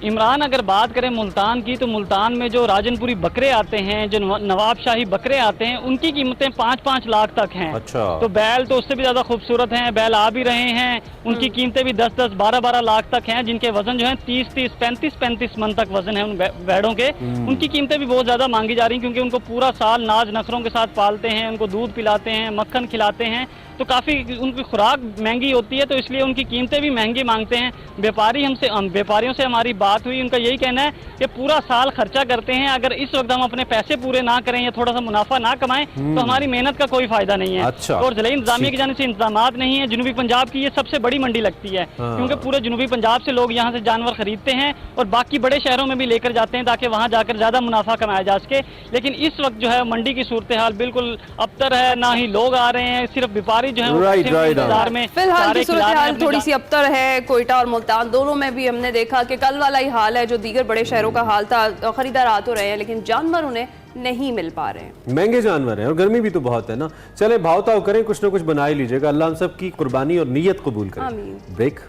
इमरान, अगर बात करें मुल्तान की, तो मुल्तान में जो राजनपुरी बकरे आते हैं, जो नवाब शाही बकरे आते हैं, उनकी कीमतें 5-5 लाख तक हैं। अच्छा। तो बैल तो उससे भी ज्यादा खूबसूरत हैं, बैल आ भी रहे हैं, उनकी कीमतें भी 10-10, 12-12 लाख तक हैं, जिनके वजन जो है 30-30, 35-35 मन तक वजन है उन बैलों के। उनकी कीमतें भी बहुत ज्यादा मांगी जा रही हैं, क्योंकि उनको पूरा साल नाज नखरों के साथ पालते हैं, उनको दूध पिलाते हैं, मक्खन खिलाते हैं, तो काफ़ी उनकी खुराक महंगी होती है, तो इसलिए उनकी कीमतें भी महंगी मांगते हैं। व्यापारियों से हमारी बात हुई, उनका यही कहना है कि पूरा साल खर्चा करते हैं, अगर इस वक्त हम अपने पैसे पूरे ना करें या थोड़ा सा मुनाफा ना कमाएं तो हमारी मेहनत का कोई फायदा नहीं है। अच्छा। और ज़िले इंतजामिया की जाने से इंतजामात नहीं है। जनूबी पंजाब की ये सबसे बड़ी मंडी लगती है, क्योंकि पूरे जनूबी पंजाब से लोग यहाँ से जानवर खरीदते हैं और बाकी बड़े शहरों में भी लेकर जाते हैं, ताकि वहाँ जाकर ज़्यादा मुनाफा कमाया जा सके। लेकिन इस वक्त जो है मंडी की सूरत हाल बिल्कुल अबतर है, ना ही लोग आ रहे हैं, सिर्फ व्यापारी जो है इंतजार में फिलहाल की सूरत हाल थोड़ी सी अबतर है। कोयटा और मुल्तान दोनों में भी हमने देखा कि कल वाला ही हाल है जो दीगर बड़े शहरों का हाल था। खरीदार आ तो रहे हैं, लेकिन जानवर उन्हें नहीं मिल पा रहे हैं। महंगे जानवर हैं और गर्मी भी तो बहुत है ना। चले भाव ताव करें, कुछ ना कुछ बना ही लीजिएगा। अल्लाह हम सब की कुर्बानी और नीयत कबूल करे। ब्रेक।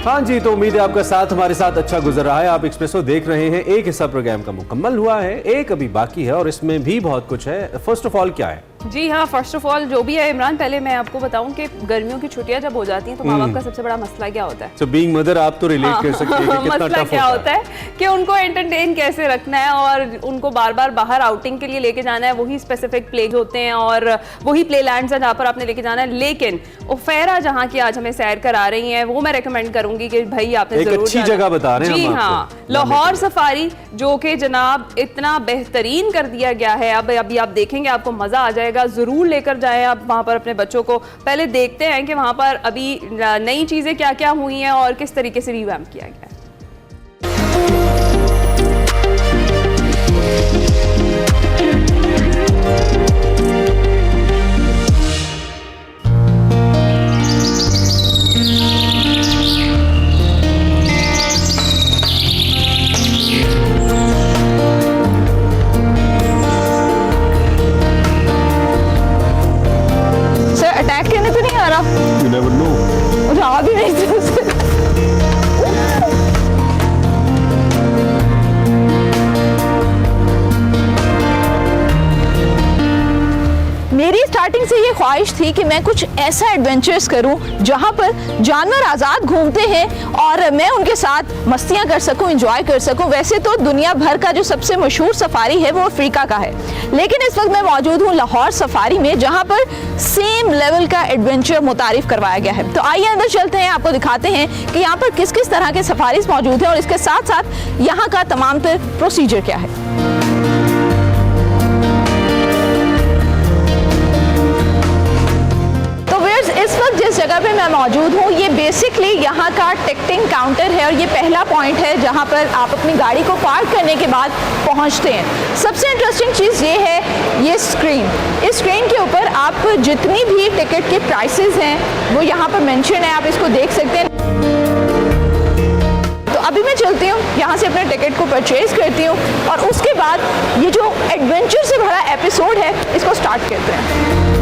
हाँ जी, तो उम्मीद है आपका साथ हमारे साथ अच्छा गुजर रहा है। आप एक्सप्रेसो देख रहे हैं। एक हिस्सा प्रोग्राम का मुकम्मल हुआ है, एक अभी बाकी है और इसमें भी बहुत कुछ है। फर्स्ट ऑफ ऑल क्या है? जी हाँ, फर्स्ट ऑफ ऑल जो भी है इमरान, पहले मैं आपको बताऊं कि गर्मियों की छुट्टियां जब हो जाती हैं तो माँ बाप का सबसे बड़ा मसला क्या होता है? So being mother, आप तो रिलेट कर सकते हैं कि कितना मसला टफ क्या होता है कि उनको एंटरटेन कैसे रखना है और उनको बार बार बाहर आउटिंग के लिए लेके जाना है। वही स्पेसिफिक प्ले होते हैं और वही प्ले लैंड्स हैं जहाँ पर आपने लेके जाना है। लेकिन उफेरा जहाँ की आज हमें सैर करा रही है, वो मैं रिकमेंड करूंगी कि भाई आपने एक अच्छी जगह बता रहे हैं। जी हाँ, लाहौर सफारी, जो कि जनाब इतना बेहतरीन कर दिया गया है। अब अभी आप देखेंगे, आपको मजा आ जाएगा। जरूर लेकर जाएं आप वहां पर अपने बच्चों को। पहले देखते हैं कि वहां पर अभी नई चीजें क्या क्या हुई हैं और किस तरीके से रिवैम्प किया गया है। मेरी स्टार्टिंग से ये ख्वाहिश थी कि मैं कुछ ऐसा एडवेंचर्स करूं जहां पर जानवर आज़ाद घूमते हैं और मैं उनके साथ मस्तियां कर सकूं, एंजॉय कर सकूं। वैसे तो दुनिया भर का जो सबसे मशहूर सफारी है वो अफ्रीका का है, लेकिन इस वक्त मैं मौजूद हूं लाहौर सफारी में, जहां पर सेम लेवल का एडवेंचर मुतारिफ करवाया गया है। तो आइए अंदर चलते हैं, आपको दिखाते हैं कि यहाँ पर किस किस तरह के सफारीज मौजूद हैं और इसके साथ साथ यहाँ का तमाम तर प्रोसीजर क्या है। इस वक्त जिस जगह पे मैं मौजूद हूँ, ये बेसिकली यहाँ का टिकटिंग काउंटर है और ये पहला पॉइंट है जहाँ पर आप अपनी गाड़ी को पार्क करने के बाद पहुँचते हैं। सबसे इंटरेस्टिंग चीज़ ये है ये स्क्रीन। इस स्क्रीन के ऊपर आप जितनी भी टिकट के प्राइसेस हैं वो यहाँ पर मेंशन है, आप इसको देख सकते हैं। तो अभी मैं चलती हूँ, यहाँ से अपने टिकट को परचेज करती हूँ और उसके बाद ये जो एडवेंचर से भरा एपिसोड है इसको स्टार्ट करते हैं।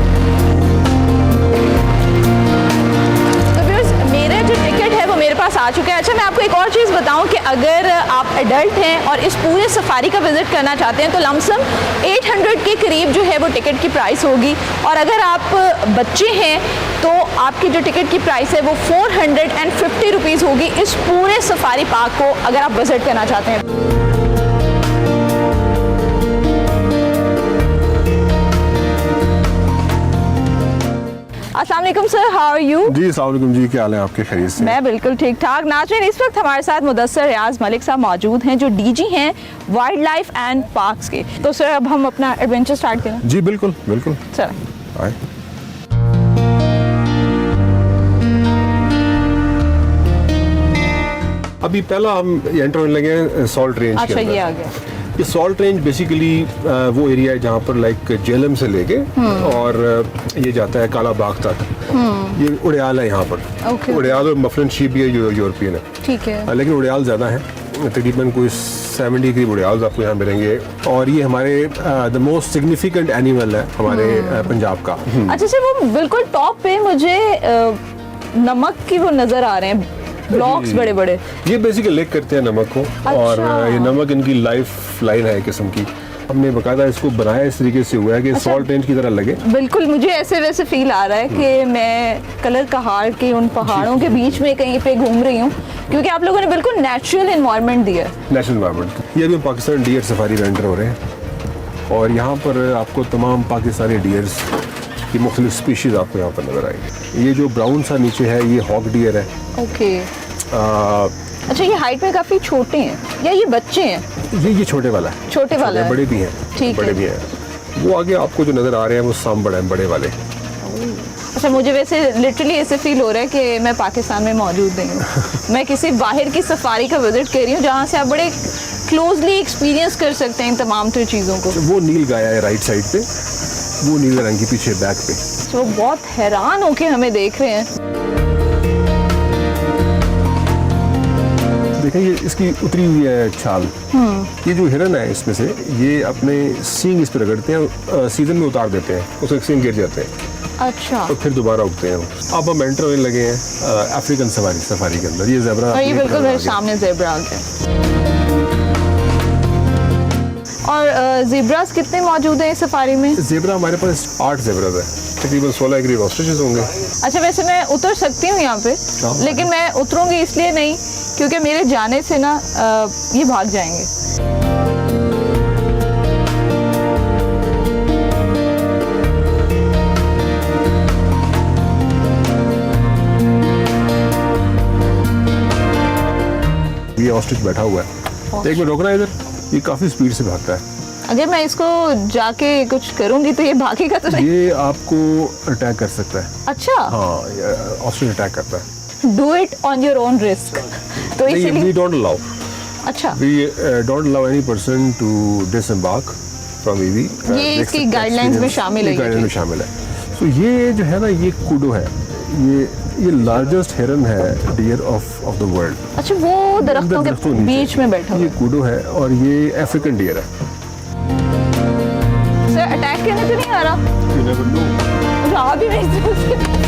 मेरा जो टिकट है वो मेरे पास आ चुका है। अच्छा, मैं आपको एक और चीज़ बताऊं कि अगर आप एडल्ट हैं और इस पूरे सफारी का विज़िट करना चाहते हैं तो लमसम 800 के करीब जो है वो टिकट की प्राइस होगी, और अगर आप बच्चे हैं तो आपकी जो टिकट की प्राइस है वो 450 रुपीज़ होगी इस पूरे सफारी पार्क को अगर आप विज़िट करना चाहते हैं। अस्सलाम वालेकुम सर, हाउ आर यू? जी अस्सलाम वालेकुम जी, क्या हाल है आपके? खैरियत से? मैं बिल्कुल ठीक ठाक। नाज़रीन, इस वक्त हमारे साथ मुदस्सर रियाज मलिक साहब मौजूद हैं जो डीजी हैं वाइल्ड लाइफ एंड पार्क्स के। तो सर अब हम अपना एडवेंचर स्टार्ट करें? जी बिल्कुल बिल्कुल, चलें। आए। अभी पहला हम एंटर होने लगे हैं सॉल्ट रेंज के अच्छा, अंदर। ये आ गया। ये सॉल्ट रेंज बेसिकली वो एरिया है जहाँ पर लाइक जेलम से लेके और ये जाता है काला बाग तक। ये उड़ियाल है यहाँ पर। ओके। उड़ियाल और मफलन शीप भी है जो यूरोपियन है, ठीक है। लेकिन उड़ियाल ज़्यादा है, तकरीबन कोई 70 करीब उड़ियाल आपको यहाँ मिलेंगे। और ये हमारे द मोस्ट सिग्निफिकेंट एनिमल है हमारे पंजाब का। अच्छा सर, वो बिल्कुल टॉप पे मुझे नमक की वो नज़र आ रहे हैं ब्लॉक्स बड़े बड़े। ये बेसिकली लिक करते हैं नमक को। अच्छा। और ये नमक इनकी लाइफ लाइन है किस्म की। हमने बकायदा इसको बनाया इस तरीके से हुआ है कि अच्छा। सॉल्ट रेंज की तरह लगे। बिल्कुल, मुझे ऐसे वैसे फील आ रहा है कि मैं कलर कहाड़ के उन पहाड़ों के बीच में कहीं पे घूम रही हूँ, क्योंकि आप लोगों ने बिल्कुल नेचुरल इन्वायरमेंट दिया है। National environment. ये अभी हम पाकिस्तान डियर सफारी में एंटर हो रहे हैं और यहाँ पर आपको तमाम पाकिस्तानी डियर्स की मुख्तलिफ स्पीशीज़ आपको यहाँ पर नजर आएंगी। ये जो ब्राउन सा नीचे है ये हॉक डियर है। ओके। अच्छा, ये हाइट में काफी छोटे हैं या ये बच्चे हैं? ये छोटे वाला है। छोटे वाला है। बड़े भी हैं। ठीक बड़े है। भी हैं। वो आगे आपको जो नजर आ रहे हैं वो सांबड़ हैं, बड़े वाले। अच्छा, मुझे वैसे लिटरली ऐसे फील हो रहा है कि मैं पाकिस्तान में मौजूद नहीं हूँ। मैं किसी बाहर की सफारी का विजिट कर रही हूँ जहाँ से आप बड़े क्लोजली एक्सपीरियंस कर सकते हैं इन तमाम तर चीज़ों को। वो नील गाय है राइट साइड पे, वो नीले रंग की पीछे बैक पे। तो बहुत हैरान होके हमें देख रहे हैं। देखें ये इसकी उतरी हुई है छाल। ये जो हिरन है इसमें से ये अपने सींग इस पर रगड़ते हैं, सीजन में उतार देते हैं, उसके सींग गिर जाते हैं। अच्छा। तो फिर दोबारा उगते हैं। अब हम एंटर होने लगे हैं अफ्रीकन सफारी के अंदर। ये ज़ेब्रा, और ये बिल्कुल मेरे सामने ज़ेब्रा आ गया। और ज़ेब्रास कितने मौजूद हैं इस सफारी में? ज़ेब्रा हमारे पास 8 ज़ेब्रास है, तकरीबन 16 करीब ऑस्ट्रिचेस होंगे। अच्छा, वैसे मैं उतर सकती हूँ यहाँ पे, लेकिन मैं उतरूंगी इसलिए नहीं क्योंकि मेरे जाने से ना ये भाग जाएंगे। ये ऑस्ट्रिच बैठा हुआ है। एक मिनट रोकना है इधर, ये काफ़ी स्पीड से भागता है। अगर मैं इसको जाके कुछ करूंगी तो ये भागेगा तो नहीं? ये आपको अटैक कर सकता है। अच्छा। हाँ, ऑस्ट्रिच अटैक करता है। Do it on your own risk. तो नहीं, इसीलिए। we don't allow. अच्छा। We don't allow any person to disembark from EV. ये इसकी गाइडलाइंस में शामिल है। गाइडलाइंस में शामिल है। तो ये जो है ना, ये कूडो है, ये लार्जेस्ट हेरन है डियर ऑफ द वर्ल्ड। अच्छा, वो दरख्तों के नीचे। बीच में बैठा हुआ ये कूडो है और ये अफ्रीकन डियर है। सर, अटैक करने तो नहीं आ रहा? You never know. मुझे आ भी नहीं सकती।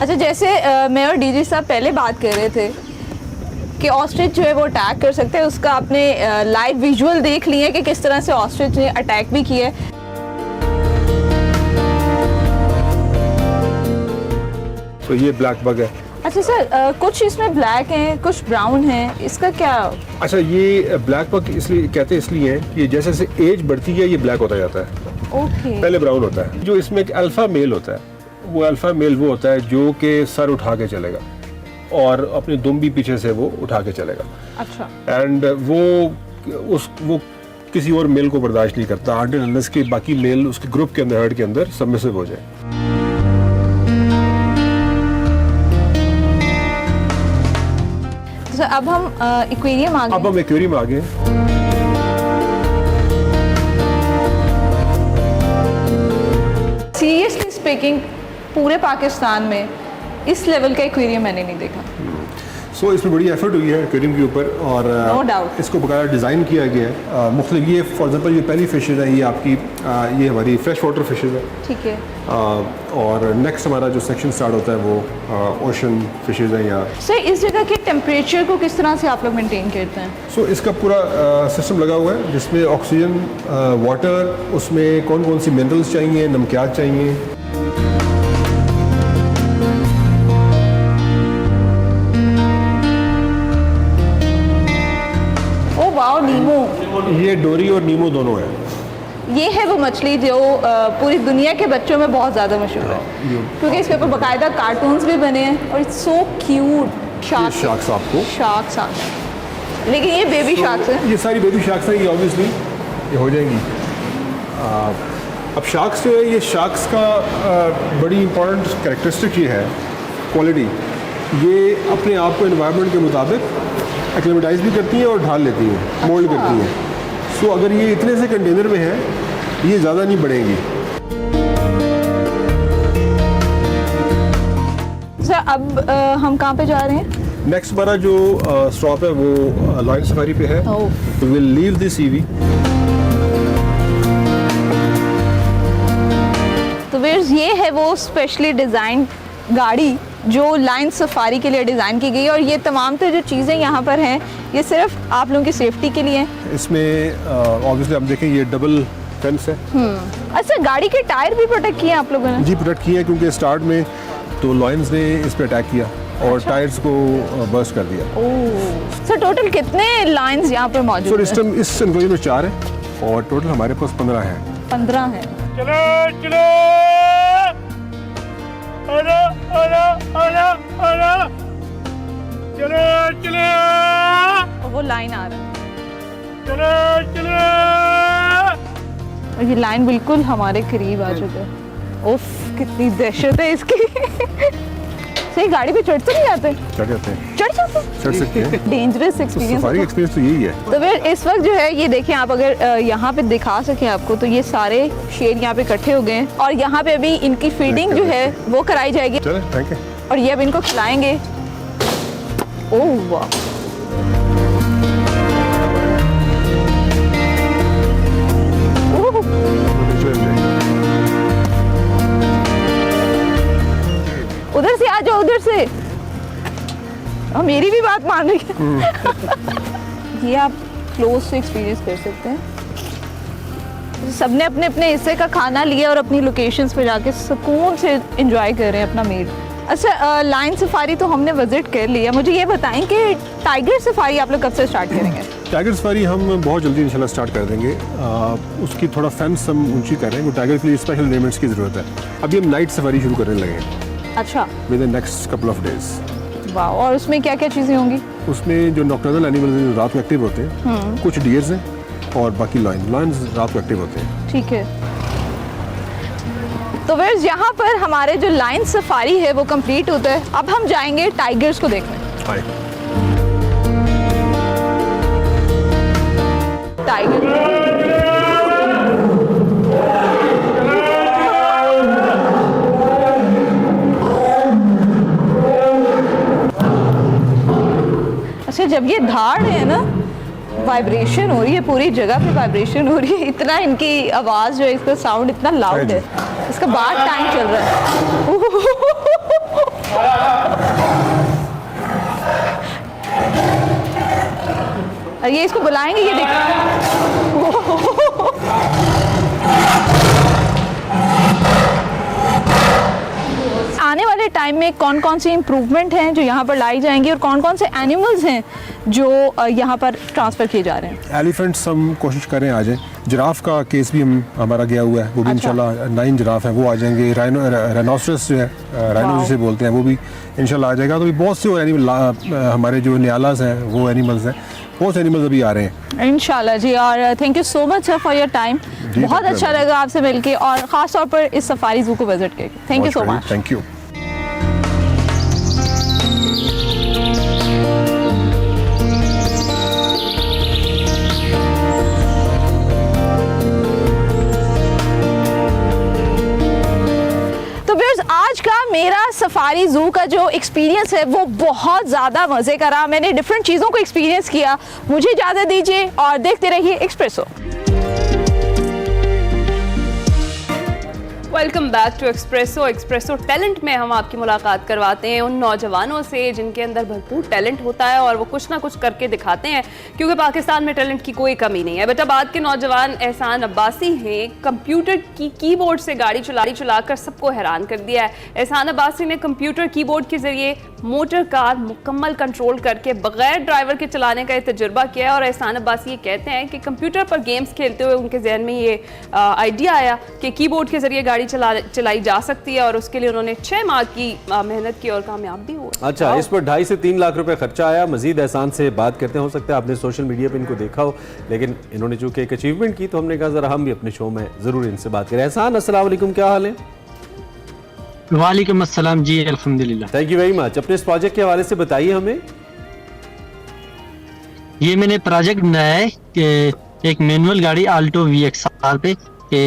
अच्छा, जैसे मैं और डीजी साहब पहले बात कर रहे थे कि ऑस्ट्रिच जो है वो अटैक कर सकते हैं, उसका आपने लाइव विजुअल देख लिया है कि किस तरह से ऑस्ट्रिच ने अटैक भी किया है। तो ये ब्लैक बग है। अच्छा सर, कुछ इसमें ब्लैक हैं, कुछ ब्राउन हैं, इसका क्या? अच्छा, ये ब्लैक बग इसलिए कहते हैं, इसलिए है कि जैसे जैसे एज बढ़ती है ये ब्लैक होता जाता है। ओके। पहले ब्राउन होता है। जो इसमें एक अल्फा मेल होता है, वो अल्फा मेल वो होता है जो कि सर उठा के चलेगा और अपनी दुम भी पीछे से वो उठा के चलेगा। अच्छा। एंड वो किसी और मेल को बर्दाश्त नहीं करता अनटिल अनलेस के बाकी मेल उसके ग्रुप के अंदर, हर्ड के अंदर सबमिसिव हो जाए। तो अब हम एक्वेरियम आ गए। अब हम एक्वेरियम आ गए। सीरियसली स्पीकिंग, पूरे पाकिस्तान में इस लेवल का एक्वेरियम मैंने नहीं देखा। सो इसमें बड़ी एफर्ट हुई है एक्वेरियम के ऊपर और No doubt. इसको बकायदा डिज़ाइन किया गया है। मुख्तलिफ ये फॉर एग्जांपल ये पहली फिशेज़ हैं, ये आपकी ये हमारी फ्रेश वाटर फिशेज़ है। ठीक है। और नेक्स्ट हमारा जो सेक्शन स्टार्ट होता है वो ओशन फिशेज़ हैं या सर इस जगह के टेम्परेचर को किस तरह से आप लोग मेंटेन करते हैं? सो इसका पूरा सिस्टम लगा हुआ है जिसमें ऑक्सीजन, वाटर, उसमें कौन कौन सी मिनरल्स चाहिए, नमकियात चाहिए। ओ वाओ, नीमो। ये डोरी और नीमो दोनों है। ये है वो मछली जो पूरी दुनिया के बच्चों में बहुत ज़्यादा मशहूर है क्योंकि इसके ऊपर बाकायदा कार्टून्स भी बने हैं और इट्स सो क्यूट। शार्क्स आपको शार्क्स आ गए, लेकिन ये बेबी शार्क्स हैं। ये सारी बेबी शार्क्स हैं, ये ऑब्वियसली ये हो जाएंगी। अब शार्क्स जो है, ये शार्क्स का बड़ी इंपॉर्टेंट कैरेक्टरिस्टिक ये है, क्वालिटी, ये अपने आप को एनवायरनमेंट के मुताबिक एक्लेमेटाइज भी करती हैं और ढाल लेती हैं, मोल्ड करती हैं। सो अगर ये इतने से कंटेनर में है, ये ज़्यादा नहीं बढ़ेंगी। सर अब हम कहाँ पे जा रहे हैं? नेक्स्ट हमारा जो स्टॉप है वो लायन सफारी पे है। Oh. We will leave this EV. तो व्यूअर्स ये है वो स्पेशली डिज़ाइन गाड़ी जो लाइन सफारी के लिए डिज़ाइन की गई है और ये तमाम तो जो चीज़ें यहाँ पर हैं ये सिर्फ आप लोगों की सेफ्टी के लिए हैं। इसमें ऑब्वियसली आप देखें ये डबल फेंस है। अच्छा, गाड़ी के टायर भी प्रोटेक्ट किए हैं आप लोगों ने? जी प्रोटेक्ट किए हैं क्योंकि स्टार्ट में तो लॉयंस ने इस पर अटैक किया और टायर्स को बर्स्ट कर दिया। ओह, सर टोटल कितने लाइंस यहाँ पर मौजूद सो हैं? इस टाइम इस एनक्लोजर में 4 है और टोटल हमारे पास 15 है। 15 हैं। चलो चलो, आना आना आना आना, चलो चलो, और वो लाइन आ रहा है चलो चलो, और ये लाइन बिल्कुल हमारे करीब आ चुका है। उफ, कितनी दहशत है इसकी। सही गाड़ी पे चढ़ तो नहीं जाते? चढ़ जाते हैं, चढ़ जाते हैं? चढ़ सकते हैं। Dangerous experience. सफारी एक्सपीरियंस तो यही है। तो फिर इस वक्त जो है ये देखें आप, अगर यहाँ पे दिखा सकें आपको, तो ये सारे शेर यहाँ पे इकट्ठे हो गए हैं और यहाँ पे अभी इनकी फीडिंग जो है वो कराई जाएगी चले थैंक यू। और ये अब इनको खिलाएंगे। ओह वाह, उधर से आ जाओ, उधर से। और मेरी भी बात मान रही है। ये आप क्लोज से एक्सपीरियंस कर सकते हैं। सबने अपने अपने हिस्से का खाना लिया और अपनी लोकेशंस पे जाके सुकून से एंजॉय कर रहे हैं अपना मील। अच्छा, लाइन सफारी तो हमने विजिट कर लिया। मुझे ये बताएं कि टाइगर सफारी आप लोग कब से स्टार्ट करेंगे? टाइगर सफारी हम बहुत जल्दी इंशाल्लाह स्टार्ट कर देंगे। उसकी थोड़ा फेंस हम ऊंची कर रहे हैं, टाइगर के लिए स्पेशल अरेंजमेंट्स की ज़रूरत है। अभी हम नाइट सफारी शुरू करने लगे हैं। अच्छा, with the next couple of days. वाह, और उसमें क्या क्या चीज़ें होंगी? उसमें जो नॉकटर्नल एनिमल्स जो रात को एक्टिव होते हैं, कुछ डियर्स हैं और बाकी लॉयंस रात को एक्टिव होते हैं। ठीक है। तो व्यूअर्स यहाँ पर हमारे जो लाइन सफारी है वो कंप्लीट होता है। अब हम जाएंगे टाइगर्स को देखने। हाय। टाइगर अच्छा, जब ये धाड़ है ना, वाइब्रेशन हो रही है, पूरी जगह पे वाइब्रेशन हो रही है। इतना इनकी आवाज़ जो है, इसका साउंड इतना लाउड है। इसका बाद टाइम चल रहा है। और ये इसको बुलाएंगे, ये देखो। आने वाले टाइम में कौन कौन सी इम्प्रूवमेंट हैं जो यहाँ पर लाई जाएंगी और कौन कौन से एनिमल्स हैं जो यहाँ पर ट्रांसफ़र किए जा रहे हैं? एलिफेंट्स हम कोशिश करें आ जाए। जिराफ का केस भी हमारा गया हुआ है, वो भी इंशाल्लाह 9 जिराफ हैं, वो आ जाएंगे। राइनोसरस जो है, राइनो जिसे बोलते हैं, वो भी इंशाल्लाह आ जाएगा। तो बहुत से और एनिमल, हमारे जो नियालास हैं वो एनिमल्स हैं, बहुत से एनिमल्स अभी आ रहे हैं इंशाल्लाह जी। और thank you so much for your time. बहुत अच्छा लगा आपसे मिलके और ख़ास तौर पर इस सफारी जू को विजिट करके। Thank you so much. Thank you. मेरा सफारी जू का जो एक्सपीरियंस है वो बहुत ज़्यादा मज़े का रहा। मैंने डिफरेंट चीज़ों को एक्सपीरियंस किया। मुझे इजाज़त दीजिए और देखते रहिए Expresso. Welcome back to Expresso. Expresso talent में हम आपकी मुलाकात करवाते हैं उन नौजवानों से जिनके अंदर भरपूर टैलेंट होता है और वो कुछ ना कुछ करके दिखाते हैं, क्योंकि पाकिस्तान में टैलेंट की कोई कमी नहीं है। बेटा बाद के नौजवान एहसान अब्बासी हैं, कंप्यूटर की कीबोर्ड से गाड़ी चलाकर सबको हैरान कर दिया है। एहसान अब्बासी ने कंप्यूटर कीबोर्ड के जरिए मोटर कार मुकम्मल कंट्रोल करके बगैर ड्राइवर के चलाने का तजुर्बा किया है। और एहसान अब्बासी ये कहते हैं कि कंप्यूटर पर गेम्स खेलते हुए उनके जहन में ये आइडिया आया कि कीबोर्ड के जरिए गाड़ी चलाई जा सकती है और उसके लिए उन्होंने 6 माह की मेहनत की और कामयाब भी हुए। अच्छा, इस पर 2.5 से 3 लाख रुपए खर्चा आया। मजीद एहसान से बात करते हैं, हो सकता है आपने सोशल मीडिया पे इनको देखा हो, लेकिन इन्होंने चूंकि एक अचीवमेंट की तो हमने कहा जरा हम भी अपने शो में जरूर इनसे बात करें। एहसान, अस्सलाम वालेकुम, क्या हाल है? वालेकुम अस्सलाम जी, अल्हम्दुलिल्लाह। Thank you very much. अपने इस प्रोजेक्ट के हवाले से बताइए हमें। ये मैंने प्रोजेक्ट बनाया है कि एक मैनुअल गाड़ी आल्टो VXR पे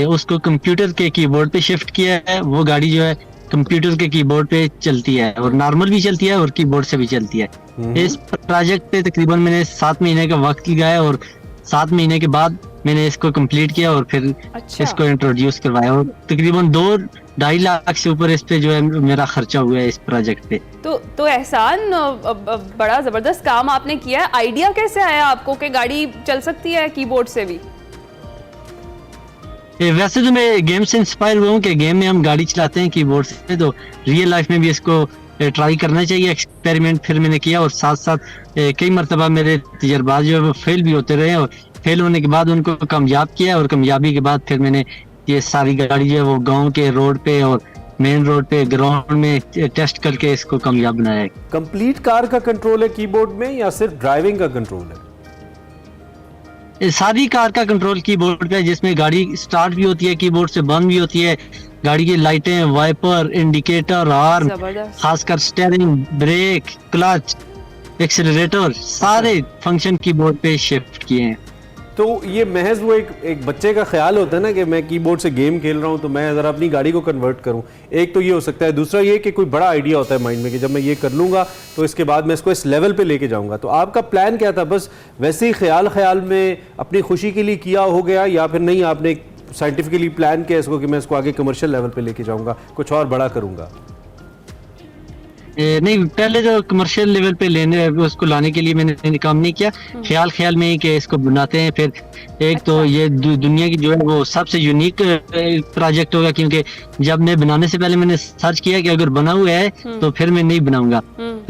उसको कंप्यूटर के कीबोर्ड पे शिफ्ट किया है। वो गाड़ी जो है कंप्यूटर के कीबोर्ड पे चलती है और नॉर्मल भी चलती है और कीबोर्ड से भी चलती है। इस प्रोजेक्ट पे तकरीबन मैंने 7 महीने का वक्त लगाया और 7 महीने के बाद मैंने इसको कंप्लीट किया और फिर इसको इंट्रोड्यूस करवाया और तकरीबन 2-2.5 लाख से ऊपर इस पे जो है मेरा खर्चा हुआ है इस प्रोजेक्ट पे। तो एहसान, बड़ा जबरदस्त काम आपने किया है। आइडिया कैसे आया आपको कि गाड़ी चल सकती है कीबोर्ड से भी? वैसे तो मैं गेम से इंस्पायर हुआ हूँ कि गेम में हम गाड़ी चलाते हैं कीबोर्ड से, तो रियल लाइफ में भी इसको ट्राई करना चाहिए। एक्सपेरिमेंट फिर मैंने किया और साथ साथ कई मरतबा मेरे तजर्बात जो है वो फेल भी होते रहे और फेल होने के बाद उनको कामयाब किया और कामयाबी के बाद फिर मैंने ये सारी गाड़ी जो है वो गांव के रोड पे और मेन रोड पे ग्राउंड में टेस्ट करके इसको कामयाब बनाया है। कंप्लीट कार का कंट्रोल है कीबोर्ड में या सिर्फ ड्राइविंग का कंट्रोल है? सारी कार का कंट्रोल कीबोर्ड पे है, जिसमें गाड़ी स्टार्ट भी होती है कीबोर्ड से, बंद भी होती है। गाड़ी की लाइटें, वाइपर, इंडिकेटर, हॉर्न, खासकर स्टीयरिंग, ब्रेक, क्लच, एक्सेलरेटर, सारे फंक्शन कीबोर्ड पे शिफ्ट किए हैं। तो ये महज वो एक बच्चे का ख्याल होता है ना कि मैं कीबोर्ड से गेम खेल रहा हूँ तो मैं ज़रा अपनी गाड़ी को कन्वर्ट करूँ। एक तो ये हो सकता है, दूसरा ये कि कोई बड़ा आइडिया होता है माइंड में कि जब मैं ये कर लूँगा तो इसके बाद मैं इसको इस लेवल पे लेके जाऊँगा। तो आपका प्लान क्या था? बस वैसे ही ख्याल में अपनी खुशी के लिए किया हो गया, या फिर नहीं आपने साइंटिफिकली प्लान किया इसको कि मैं इसको आगे कमर्शियल लेवल पे लेके जाऊँगा, कुछ और बड़ा करूँगा? नहीं, पहले तो कमर्शियल लेवल पे लेने उसको लाने के लिए मैंने काम नहीं किया। ख्याल में ही कि इसको बनाते हैं। फिर एक तो ये दुनिया की जो है वो सबसे यूनिक प्रोजेक्ट होगा, क्योंकि जब मैं बनाने से पहले मैंने सर्च किया कि अगर बना हुआ है तो फिर मैं नहीं बनाऊंगा,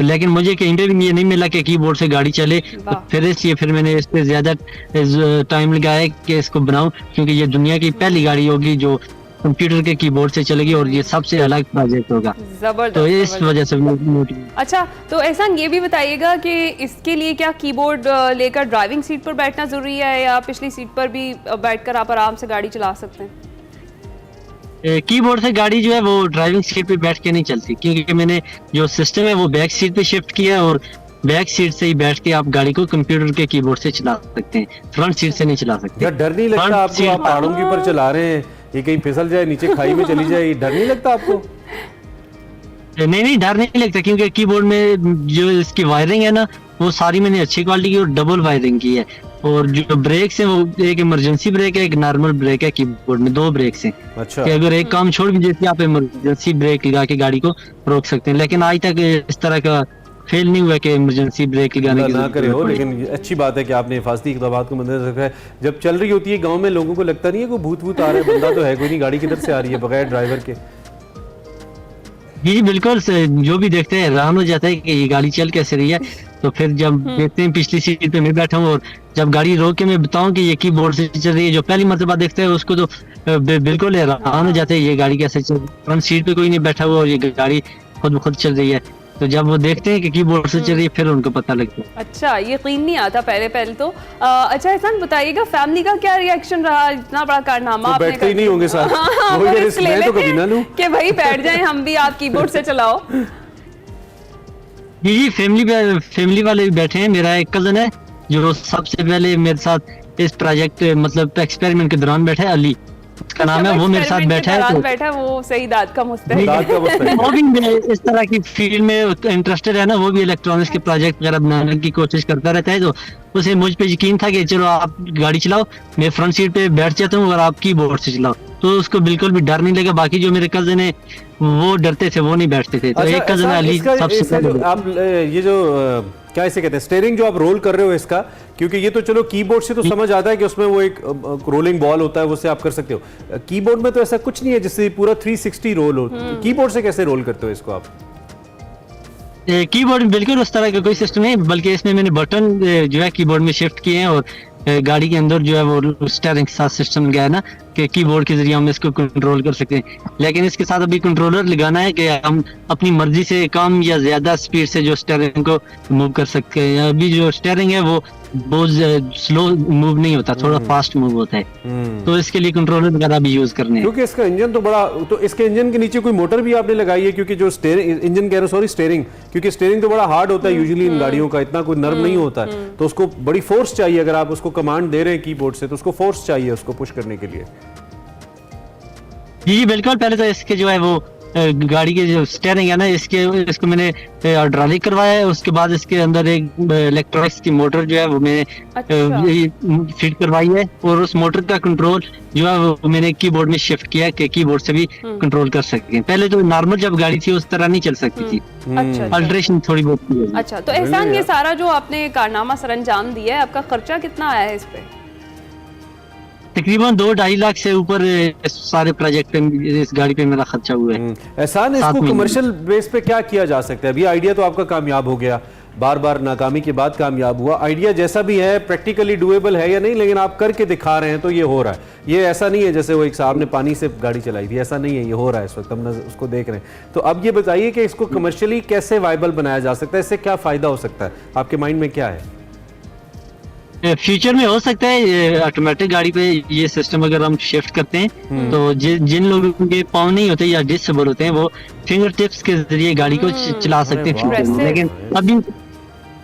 लेकिन मुझे कहीं पे भी ये नहीं मिला कि कीबोर्ड से गाड़ी चले, तो फिर इसलिए फिर मैंने इस पे ज्यादा टाइम लगाया कि इसको बनाऊं, क्योंकि ये दुनिया की पहली गाड़ी होगी जो कंप्यूटर के कीबोर्ड से चलेगी और ये सबसे अलग प्रोजेक्ट होगा। जबरदस्त। तो इस वजह से अच्छा, तो एहसान ये भी बताइएगा कि इसके लिए क्या कीबोर्ड लेकर ड्राइविंग सीट पर बैठना जरूरी है या पिछली सीट पर भी बैठकर आप आराम से गाड़ी चला सकते हैं? कीबोर्ड से गाड़ी जो है वो ड्राइविंग सीट पे बैठ के नहीं चलती, क्योंकि मैंने जो सिस्टम है वो बैक सीट पे शिफ्ट किया और बैक सीट से ही बैठ के आप गाड़ी को कंप्यूटर के कीबोर्ड से चला सकते हैं, फ्रंट सीट से नहीं चला सकते। डर नहीं लगता आपको? आप पहाड़ों के ऊपर चला रहे हैं, ये कहीं फिसल जाए, नीचे खाई में चली जाए, डर नहीं लगता आपको? नहीं, डर नहीं लगता, क्योंकि कीबोर्ड में जो इसकी वायरिंग है ना वो सारी मैंने अच्छी क्वालिटी की और डबल वायरिंग की है। और जो ब्रेक्स हैं वो एक इमरजेंसी ब्रेक है, एक नॉर्मल ब्रेक है। कीबोर्ड में 2 ब्रेक्स हैं। अच्छा। कि अगर एक काम छोड़ भी देते आप इमरजेंसी ब्रेक लगा के गाड़ी को रोक सकते हैं, लेकिन आज तक इस तरह का फेल नहीं हुआ कि इमरजेंसी ब्रेक लगाने की ना करे हो। लेकिन अच्छी बात है कि आपने हिफाजती इक़दामात को मद्देनज़र रखा है। जब चल रही होती है गांव में, लोगों को लगता नहीं है कोई भूत आ रहा है, बंदा तो है कोई नहीं, गाड़ी किधर से आ रही है बगैर ड्राइवर के? जी बिल्कुल, जो भी देखते हैं हैरान हो जाता है कि ये गाड़ी चल कैसे रही है। तो फिर जब देखते हैं पिछली सीट पे मैं बैठा हूँ और जब गाड़ी रोक के मैं बताऊं कि ये कीबोर्ड से चल रही है, जो पहली मर्तबा देखते हैं उसको तो बिल्कुल हैरान हो जाते हैं ये गाड़ी कैसे चल रही है। फ्रंट सीट पे कोई नहीं बैठा हुआ और ये गाड़ी खुद चल रही है। तो जब वो देखते हैं कि कीबोर्ड से चल रही है फिर उनको पता लगता है। अच्छा, यकीन नहीं आता पहले तो। अच्छा एहसान बताइएगा, फैमिली का क्या रिएक्शन रहा? इतना बड़ा कारनामा आपने बैठते ही नहीं होंगे साथ। वो ये रिस्क मैं तो कभी ना लूं कि भाई बैठ जाएं हम भी, आप कीबोर्ड से चलाओ। जी फैमिली वाले भी बैठे हैं। मेरा एक कजन है जो सबसे पहले मेरे साथ इस प्रोजेक्ट मतलब एक्सपेरिमेंट के दौरान बैठा है, अली। उसका नाम है, वो मेरे साथ बैठा है। तो बैठा है वो सही दाद का मुस्तहिक दाद का मुस्तहिक। वो भी इस तरह की फील्ड में इंटरेस्टेड है ना, वो भी इलेक्ट्रॉनिक्स के प्रोजेक्ट वगैरह बनाने की कोशिश करता रहता है। तो उसे मुझ पे यकीन था कि चलो आप गाड़ी चलाओ, मैं फ्रंट सीट पे बैठ जाता हूँ और आप कीबोर्ड से चलाओ। तो उसको बिल्कुल भी डर नहीं लगा। बाकी जो मेरे कजन है वो डरते थे, वो नहीं बैठते थे। तो अच्छा, एक कजन अली सबसे जो आप ये जो क्या इसे कहते हैं, स्टीयरिंग जो आप रोल कर रहे हो इसका, क्योंकि ये तो चलो कीबोर्ड से तो समझ आता है कि उसमें वो एक रोलिंग बॉल होता है, वो से आप कर सकते हो। कीबोर्ड में तो ऐसा कुछ नहीं है जिससे पूरा 360 रोल हो। कीबोर्ड से कैसे रोल करते हो इसको आप? कीबोर्ड में बिल्कुल उस तरह का कोई सिस्टम नहीं, बल्कि इसमें मैंने बटन जो है कीबोर्ड में शिफ्ट किए हैं और गाड़ी के अंदर जो है वो स्टीयरिंग के साथ सिस्टम गया है ना कि कीबोर्ड के जरिए हम इसको कंट्रोल कर सकते हैं। लेकिन इसके साथ अभी कंट्रोलर लगाना है कि हम अपनी मर्जी से कम या ज्यादा स्पीड से जो स्टीयरिंग को मूव कर सकते हैं। अभी जो स्टीयरिंग है वो बहुत स्लो मूव नहीं होता, थोड़ा फास्ट मूव होता है। तो इसके लिए कंट्रोलर वगैरह भी यूज करने हैं। क्योंकि इसका इंजन तो बड़ा, तो इसके इंजन के नीचे कोई मोटर भी आपने लगाई है? क्योंकि जो इंजन कह रहे हो, सॉरी स्टीयरिंग, क्योंकि स्टीयरिंग तो बड़ा हार्ड होता है यूजुअली इन गाड़ियों का, इतना कोई नर्म नहीं होता है। तो उसको बड़ी फोर्स चाहिए। अगर आप उसको कमांड दे रहे हैं कीबोर्ड से तो उसको फोर्स चाहिए उसको पुश करने के लिए। जी बिल्कुल। पहले तो इसके जो है वो गाड़ी के जो स्टीयरिंग है ना, इसको मैंने हाइड्रोलिक करवाया है। उसके बाद इसके अंदर एक इलेक्ट्रॉनिक्स की मोटर जो है वो मैंने फिट करवाई है और उस मोटर का कंट्रोल जो है वो मैंने कीबोर्ड में शिफ्ट किया कि कीबोर्ड से भी कंट्रोल कर सकें। पहले तो नॉर्मल जब गाड़ी थी उस तरह नहीं चल सकती थी, अल्ट्रेशन थोड़ी बहुत की है। अच्छा, तो एहसान, ये सारा जो आपने कारनामा सरंजाम दिया है, आपका खर्चा कितना आया है इस पे? तकरीबन 2-2.5 लाख से ऊपर सारे प्रोजेक्ट पे इस गाड़ी पे मेरा खर्चा हुआ है। एहसान, इसको कमर्शियल बेस पे क्या किया जा सकता है? अभी आइडिया तो आपका कामयाब हो गया, बार बार नाकामी के बाद कामयाब हुआ। आइडिया जैसा भी है प्रैक्टिकली डुएबल है या नहीं, लेकिन आप करके दिखा रहे हैं तो ये हो रहा है। ये ऐसा नहीं है जैसे वो एक साहब ने पानी से गाड़ी चलाई थी, ऐसा नहीं है, ये हो रहा है इस वक्त, हम उसको देख रहे हैं। तो अब ये बताइए कि इसको कमर्शियली कैसे वायबल बनाया जा सकता है, इससे क्या फायदा हो सकता है, आपके माइंड में क्या है? फ्यूचर में हो सकता है ऑटोमेटिक गाड़ी पे ये सिस्टम अगर हम शिफ्ट करते हैं तो जिन लोगों के पाँव नहीं होते या डिसेबल होते हैं वो फिंगर टिप्स के जरिए गाड़ी को चला सकते हैं फ्यूचर में। लेकिन अभी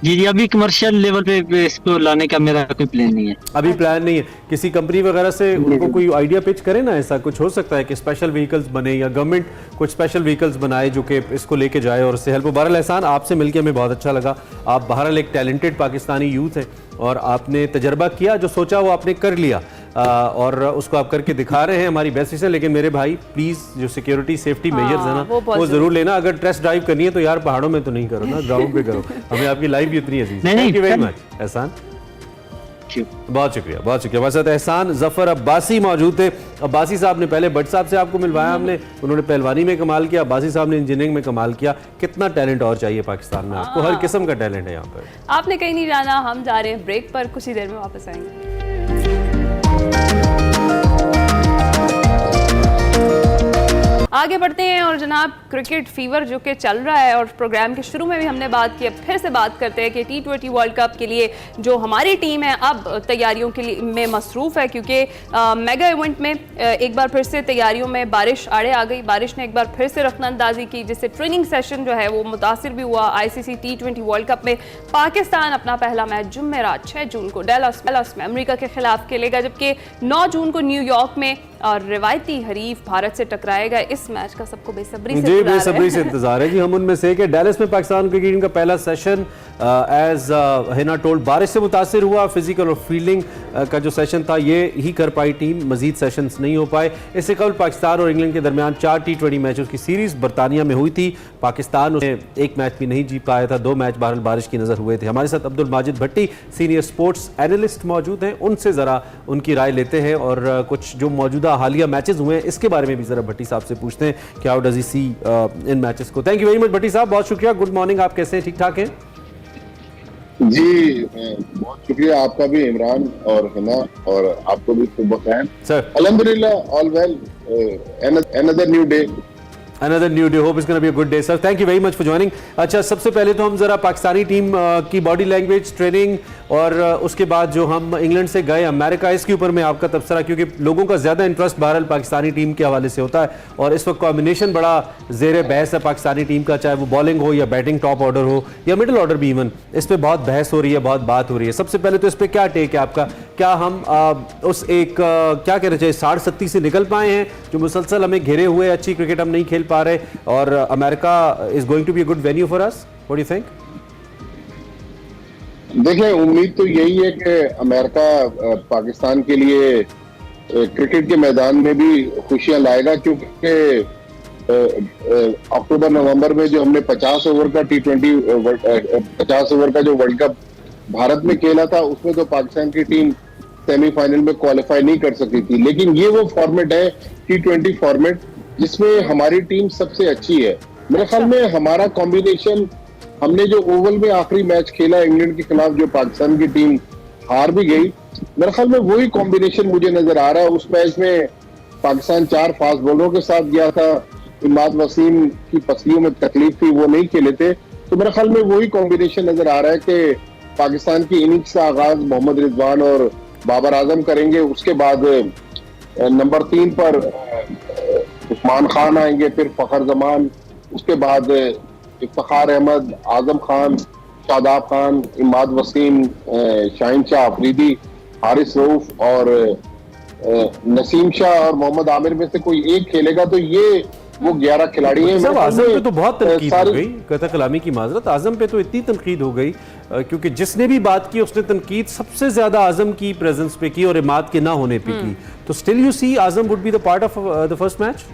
जी अभी कमर्शियल लेवल पे इसको लाने का मेरा कोई प्लान नहीं है। अभी प्लान नहीं है। किसी कंपनी वगैरह से उनको कोई आइडिया पिच करे ना, ऐसा कुछ हो सकता है कि स्पेशल व्हीकल्स बने या गवर्नमेंट कुछ स्पेशल व्हीकल्स बनाए जो कि इसको लेके जाए और उससे हेल्प हो। बहरहाल एहसान, आपसे मिलकर हमें बहुत अच्छा लगा। आप बहरहाल एक टैलेंटेड पाकिस्तानी यूथ हैं और आपने तजर्बा किया, जो सोचा वो आपने कर लिया और उसको आप करके दिखा रहे हैं, हमारी बेस्ट विश है। लेकिन मेरे भाई प्लीज जो सिक्योरिटी सेफ्टी मेजर्स है ना वो जरूर लेना। अगर टेस्ट ड्राइव करनी है तो यार पहाड़ों में तो नहीं करो ना, ग्राउंड पे करो। हमें आपकी लाइफ भी उतनी अजीज। थैंक यू वेरी मच एहसान, बहुत शुक्रिया, बहुत शुक्रिया। हमारे साथ एहसान जफर अब्बासी मौजूद थे। अब्बासी साहब ने पहले भट्ट साहब से आपको मिलवाया हमने, उन्होंने पहलवानी में कमाल किया, अब्बासी साहब ने इंजीनियरिंग में कमाल किया। कितना टैलेंट और चाहिए पाकिस्तान में आपको, हर किस्म का टैलेंट है यहाँ पर। आपने कहीं नहीं जाना, हम जा रहे हैं ब्रेक पर, कुछ ही देर में वापस आएंगे। आगे बढ़ते हैं और जनाब क्रिकेट फीवर जो कि चल रहा है और प्रोग्राम के शुरू में भी हमने बात की, अब फिर से बात करते हैं कि T20 वर्ल्ड कप के लिए जो हमारी टीम है अब तैयारियों के लिए में मसरूफ़ है, क्योंकि मेगा इवेंट में एक बार फिर से तैयारियों में बारिश आड़े आ गई। बारिश ने एक बार फिर से रफ्तारअंदाजी की, जिससे ट्रेनिंग सेशन जो है वो मुतासिर भी हुआ। ICC T20 वर्ल्ड कप में पाकिस्तान अपना पहला मैच जुमेरात 6 जून को डैलस में अमेरिका के खिलाफ खेलेगा, जबकि 9 जून को न्यूयॉर्क में और रिवायती हरीफ भारत से टकराएगा। इस मैच का सबको बेसब्री से इंतजार है जी। हम उनमें से कि डैलस में पाकिस्तान क्रिकेट टीम का पहला सेशन एज हिना टोल्ड बारिश से मुतासिर हुआ। फिजिकल और फील्डिंग का जो सेशन था ये ही कर पाई टीम, मजीद सेशंस नहीं हो पाए। इससे कबल पाकिस्तान और इंग्लैंड के दरमियान 4 T20 मैचों की सीरीज बरतानिया में हुई थी। पाकिस्तान उसने एक मैच भी नहीं जीत पाया था, 2 मैच बहरहाल बारिश की नजर हुए थे। हमारे साथ अब्दुल माजिद भट्टी सीनियर स्पोर्ट्स एनालिस्ट मौजूद हैं, उनसे जरा उनकी राय लेते हैं और कुछ जो मौजूदा हालिया मैचेस हुए हैं इसके बारे में भी जरा भट्टी साहब से पूछते हैं कि how does he see in matches को। Thank you very much Bhatti साहब, बहुत शुक्रिया। गुड मॉर्निंग, आप कैसे हैं, ठीक ठाक हैं? जी बहुत शुक्रिया आपका भी, इमरान और हिना, और आपको भी सुबह खैर। सर अल्हम्दुलिल्लाह all well, another new day. Another new day. Hope it's going to be a good day, sir. Thank you very much for joining. अच्छा, सबसे पहले तो हम ज़रा पाकिस्तानी टीम की बॉडी लैंग्वेज, ट्रेनिंग और उसके बाद जो हम इंग्लैंड से गए अमेरिका, इसके ऊपर मैं आपका तबसरा, क्योंकि लोगों का ज़्यादा इंटरेस्ट बहरहाल पाकिस्तानी टीम के हवाले से होता है और इस वक्त कॉम्बिनेशन बड़ा ज़ेर बहस है पाकिस्तानी टीम का, चाहे वो बॉलिंग हो या बैटिंग टॉप ऑर्डर हो या मिडिल ऑर्डर भी इवन, इस पर बहुत बहस हो रही है, बहुत बात हो रही है। सबसे पहले तो इस पर क्या टेक है आपका? क्या हम उस एक क्या कहना चाहिए 60-70 से निकल पाए हैं जो मुसलसल हमें घेरे हुए, अच्छी क्रिकेट हम नहीं खेल पा रहे और America is going to be a good venue for us? What do you think? देखिए, उम्मीद तो यही है कि अमेरिका पाकिस्तान के लिए क्रिकेट के मैदान में भी खुशियां लाएगा, क्योंकि अक्टूबर नवंबर में जो हमने 50 ओवर का T20 50 ओवर का जो वर्ल्ड कप भारत में खेला था, उसमें तो पाकिस्तान की टीम सेमीफाइनल में क्वालिफाई नहीं कर सकी थी। लेकिन ये वो फॉर्मेट है T20 फॉर्मेट जिसमें हमारी टीम सबसे अच्छी है। मेरे ख्याल में हमारा कॉम्बिनेशन, हमने जो ओवल में आखिरी मैच खेला इंग्लैंड के खिलाफ, जो पाकिस्तान की टीम हार भी गई, मेरे ख्याल में वही कॉम्बिनेशन मुझे नजर आ रहा है। उस मैच में पाकिस्तान 4 फास्ट बॉलरों के साथ गया था, इमाद वसीम की पसलियों में तकलीफ थी, वो नहीं खेले थे, तो मेरे ख्याल में वही कॉम्बिनेशन नजर आ रहा है कि पाकिस्तान की इनिंग्स का आगाज मोहम्मद रिजवान और बाबर आजम करेंगे। उसके बाद नंबर 3 पर उस्मान खान आएंगे, फिर फखर जमान, उसके बाद इफ्तिखार अहमद, आजम खान, शादाब खान, इमाद वसीम, शाहीन शाह अफरीदी, हारिस रऊफ और नसीम शाह और मोहम्मद आमिर में से कोई एक खेलेगा। तो ये वो 11 खिलाड़ी हैं। आजम पे तो बहुत तनकीद हो गई, कता कलामी की माजरत, आजम पे तो इतनी तनकीद हो गई क्योंकि जिसने भी बात की उसने तनकीद सबसे ज्यादा आजम की प्रेजेंस पे की और इमाद के ना होने पे की। तो still you see Azam would be the part of the first match?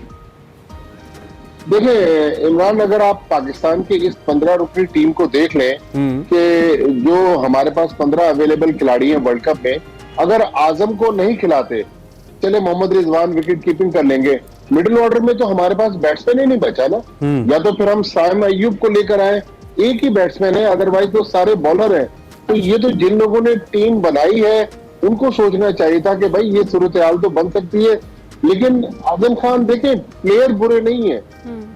देखिए इमरान, अगर आप पाकिस्तान की इस 15 रुकनी टीम को देख लें कि जो हमारे पास 15 अवेलेबल खिलाड़ी हैं वर्ल्ड कप में, अगर आजम को नहीं खिलाते, चले मोहम्मद रिजवान विकेट कीपिंग कर लेंगे, मिडिल ऑर्डर में तो हमारे पास बैट्समैन ही नहीं बचा ना। या तो फिर हम साइम अय्यूब को लेकर आए, एक ही बैट्समैन है, अदरवाइज तो सारे बॉलर हैं। तो ये तो जिन लोगों ने टीम बनाई है उनको सोचना चाहिए था कि भाई ये सूरत हाल तो बन सकती है। लेकिन आजम खान देखें, प्लेयर बुरे नहीं है,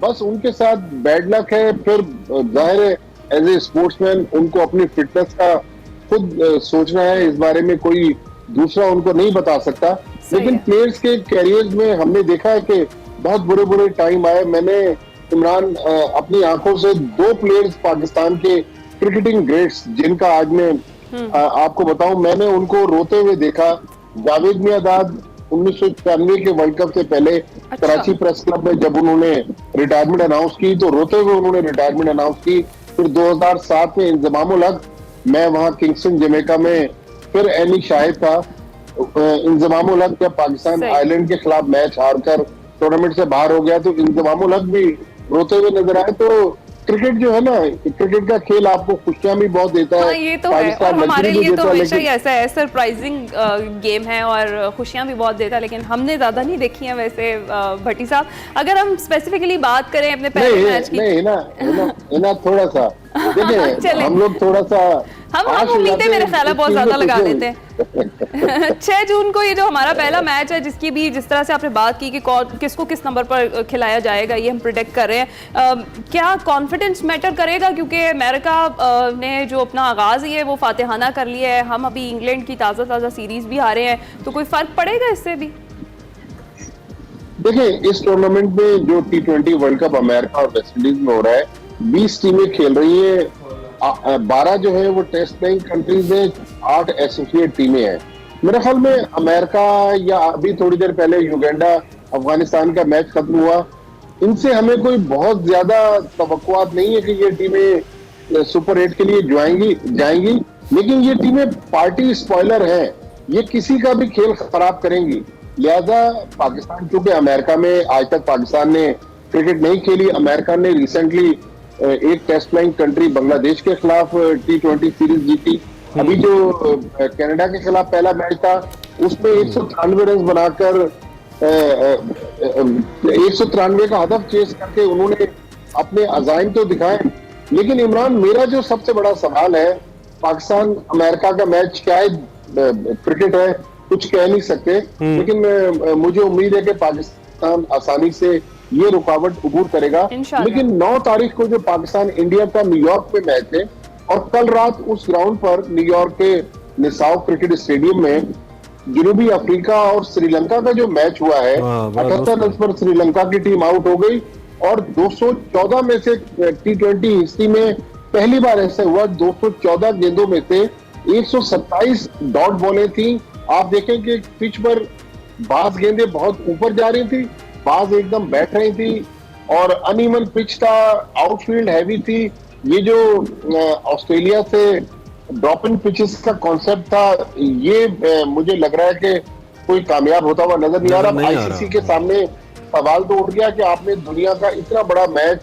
बस उनके साथ बैड लक है। फिर जाहिर है एज ए स्पोर्ट्समैन उनको अपनी फिटनेस का खुद सोचना है, इस बारे में कोई दूसरा उनको नहीं बता सकता। लेकिन प्लेयर्स के कैरियर में हमने देखा है कि बहुत बुरे बुरे टाइम आए। मैंने इमरान अपनी आंखों से 2 प्लेयर्स पाकिस्तान के क्रिकेटिंग ग्रेट्स, जिनका आज मैं आपको बताऊं, मैंने उनको रोते हुए देखा। जावेद मियांदाद 1994 के वर्ल्ड कप से पहले कराची प्रेस क्लब में जब उन्होंने रिटायरमेंट अनाउंस की, तो रोते हुए उन्होंने रिटायरमेंट अनाउंस की। फिर 2007 में इंजमामुल हक, मैं वहां किंगस्टन जमैका में, फिर एनी शाहिद था। इंजमामुल हक जब पाकिस्तान आयरलैंड के खिलाफ मैच हारकर टूर्नामेंट से बाहर हो गया, तो इंजमामुल हक भी रोते हुए नजर आए। तो क्रिकेट जो है ना, क्रिकेट का खेल आपको खुशियां भी बहुत देता है। हाँ, ये तो है, और हमारे लिए तो हमेशा ही ऐसा है, सरप्राइजिंग गेम है और खुशियां भी बहुत देता है, लेकिन हमने ज्यादा नहीं देखी है वैसे। भट्टी साहब, अगर हम स्पेसिफिकली बात करें अपने पहले मैच की, नहीं ना थोड़ा सा देखिए, हम लोग थोड़ा सा हम उम्मीदें मेरे ख्याल है बहुत ज्यादा लगा देते हैं। 6 जून को ये जो हमारा पहला मैच है, जिसकी भी जिस तरह से आपने बात की कि किसको किस नंबर पर खिलाया जाएगा, ये हम प्रेडिक्ट कर रहे हैं। क्या कॉन्फिडेंस मैटर करेगा? क्योंकि अमेरिका ने जो अपना आगाज ही है वो फातिहाना कर लिया है, हम अभी इंग्लैंड की ताज़ा सीरीज भी हारे हैं, तो कोई फर्क पड़ेगा इससे भी? देखिए, इस टूर्नामेंट में जो T20 वर्ल्ड कप अमेरिका और वेस्ट इंडीज में हो रहा है, 20 टीमें खेल रही है, 12 जो है वो टेस्ट प्लेइंग कंट्रीज है, 8 एसोसिएट टीमें हैं। मेरे ख्याल में अमेरिका या अभी थोड़ी देर पहले युगांडा अफगानिस्तान का मैच खत्म हुआ, इनसे हमें कोई बहुत ज्यादा तवक्कुआत नहीं है कि ये टीमें सुपर 8 के लिए जाएंगी। लेकिन ये टीमें पार्टी स्पॉइलर हैं, ये किसी का भी खेल खराब करेंगी। लिहाजा पाकिस्तान, क्योंकि अमेरिका में आज तक पाकिस्तान ने क्रिकेट नहीं खेली, अमेरिका ने रिसेंटली एक टेस्ट प्लेइंग कंट्री बांग्लादेश के खिलाफ T20 सीरीज जीती। अभी जो कनाडा के खिलाफ पहला मैच था, उसमें 193 रन बनाकर 193 का हदफ चेस करके उन्होंने अपने अजाइम तो दिखाए। लेकिन इमरान, मेरा जो सबसे बड़ा सवाल है, पाकिस्तान अमेरिका का मैच शायद क्रिकेट है, कुछ कह नहीं सकते, लेकिन मुझे उम्मीद है कि पाकिस्तान आसानी से ये रुकावट अबूर करेगा। इंशाल्लाह। लेकिन 9 तारीख को जो पाकिस्तान इंडिया का न्यूयॉर्क में मैच है और कल रात उस ग्राउंड पर न्यूयॉर्क के निसाव क्रिकेट स्टेडियम में जनूबी अफ्रीका और श्रीलंका का जो मैच हुआ है, 78 रन पर श्रीलंका की टीम आउट हो गई और 214 में से T20 हिस्ट्री में पहली बार ऐसा हुआ, 214 गेंदों में से 127 डॉट बॉलें थी। आप देखें कि पिच पर बाज गेंदें बहुत ऊपर जा रही थी, बाज एकदम बैठ रही थी और अनइवन पिच था, आउटफील्ड हैवी थी। ये जो ऑस्ट्रेलिया से ड्रॉप इन पिचेस का कॉन्सेप्ट था, ये मुझे लग रहा है कि कोई कामयाब होता हुआ नजर नहीं आ रहा। आईसीसी के सामने सवाल तो उठ गया कि आपने दुनिया का इतना बड़ा मैच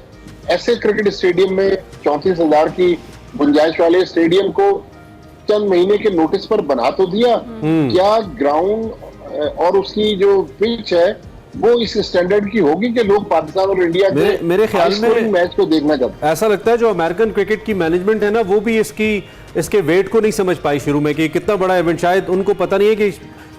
ऐसे क्रिकेट स्टेडियम में 34,000 की गुंजाइश वाले स्टेडियम को चंद महीने के नोटिस पर बना तो दिया, क्या ग्राउंड और उसकी जो पिच है वो इस स्टैंडर्ड की होगी कि लोग पाकिस्तान और इंडिया के मेरे ख्याल में मैच को देखना चाहते हैं? ऐसा लगता है जो अमेरिकन क्रिकेट की मैनेजमेंट है ना, वो भी इसके वेट को नहीं समझ पाई शुरू में कि कितना बड़ा इवेंट, शायद उनको पता नहीं है कि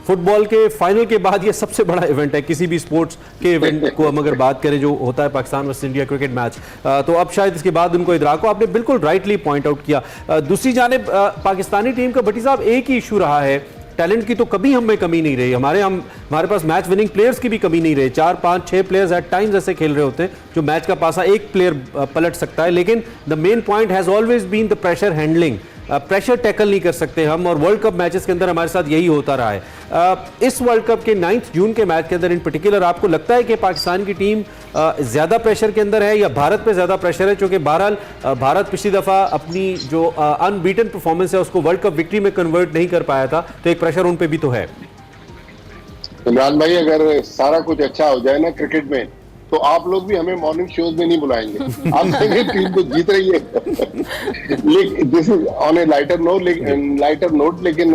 फुटबॉल के फाइनल के बाद ये सबसे बड़ा इवेंट है किसी भी स्पोर्ट्स के इवेंट को हम अगर बात करें जो होता है Pakistan versus India cricket match, तो अब शायद इसके बाद उनको इदराक हो। आपने बिल्कुल राइटली पॉइंट आउट किया। दूसरी जानिब पाकिस्तानी टीम का भट्टी साहब एक ही इशू रहा है, टैलेंट की तो कभी हमें कमी नहीं रही, हमारे पास मैच विनिंग प्लेयर्स की भी कमी नहीं रही। 4, 5, 6 प्लेयर्स एट टाइम्स ऐसे खेल रहे होते हैं जो मैच का पासा एक प्लेयर पलट सकता है, लेकिन the main point has always been the pressure handling. Pressure tackle नहीं कर सकते हम, और वर्ल्ड कप मैचेस के अंदर हमारे साथ यही होता रहा है। इस वर्ल्ड कप के 9 जून के मैच के अंदर इन पर्टिकुलर आपको लगता है कि पाकिस्तान की टीम ज़्यादा प्रेशर के अंदर है या भारत पे ज़्यादा प्रेशर है? क्योंकि बहरहाल भारत पिछली दफ़ा अपनी जो अनबीटन परफॉर्मेंस है उसको वर्ल्ड कप विक्ट्री में कन्वर्ट नहीं कर पाया था, तो एक प्रेशर उन पे भी तो है। इमरान भाई, अगर सारा कुछ अच्छा हो जाए ना क्रिकेट में, तो आप लोग भी हमें मॉर्निंग शोज में नहीं बुलाएंगे। आप कहेंगे टीम तो जीत रही है। लेकिन this is on A lighter note, लेकिन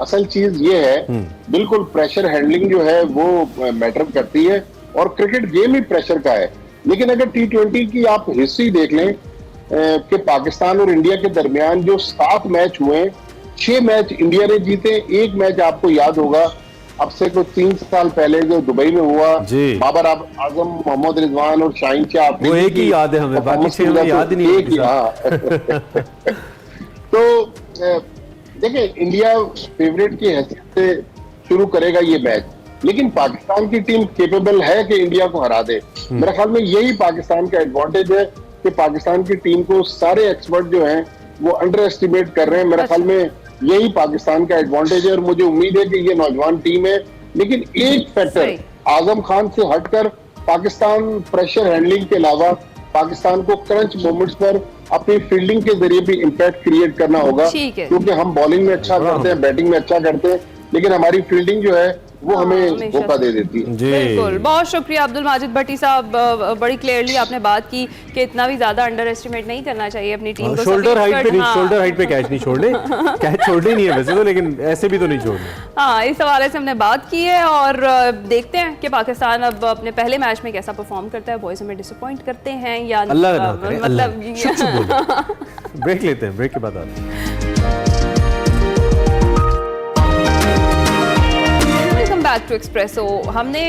असल चीज ये है, बिल्कुल प्रेशर हैंडलिंग जो है वो मैटर करती है और क्रिकेट गेम ही प्रेशर का है। लेकिन अगर T20 की आप हिस्ट्री देख लें कि पाकिस्तान और इंडिया के दरमियान जो 7 मैच हुए, 6 मैच इंडिया ने जीते। एक मैच आपको याद होगा अब से कुछ 3 साल पहले जो दुबई में हुआ, बाबर आजम, मोहम्मद रिजवान और शाहीन शाह, वो एक ही याद है हमें, बाकी 6 हमें याद ही नहीं है। तो देखिए, इंडिया फेवरेट की हैसियत से शुरू करेगा ये मैच, लेकिन पाकिस्तान की टीम केपेबल है कि इंडिया को हरा दे। मेरे ख्याल में यही पाकिस्तान का एडवांटेज है कि पाकिस्तान की टीम को सारे एक्सपर्ट जो हैं वो अंडर एस्टिमेट कर रहे हैं। मेरे ख्याल में यही पाकिस्तान का एडवांटेज है और मुझे उम्मीद है कि ये नौजवान टीम है। लेकिन एक फैक्टर आजम खान से हटकर पाकिस्तान प्रेशर हैंडलिंग के अलावा पाकिस्तान को क्रंच मोमेंट्स पर अपनी फील्डिंग के जरिए भी इम्पैक्ट क्रिएट करना होगा, क्योंकि हम बॉलिंग में अच्छा करते हैं, बैटिंग में अच्छा करते हैं, लेकिन हमारी फील्डिंग जो है वो हमें धोखा दे देती है। बिल्कुल, बहुत शुक्रिया अब्दुल माजिद भट्टी साहब, बड़ी क्लियरली आपने बात की कि इतना भी ज्यादा अंडर एस्टिमेट नहीं करना चाहिए अपनी टीम को। शोल्डर हाइट पे कैच नहीं छोड़ने, कैच छोड़ने नहीं है वैसे तो, लेकिन ऐसे भी तो नहीं छोड़ने। हाँ, इस हवाले से हमने बात की है और देखते हैं कि पाकिस्तान अब अपने पहले मैच में कैसा परफॉर्म करता है। बॉयज हमें डिसअपॉइंट करते हैं या मतलब ब्रेक लेते हैं, ब्रेक के बाद आते हैं। Back to Expresso. हमने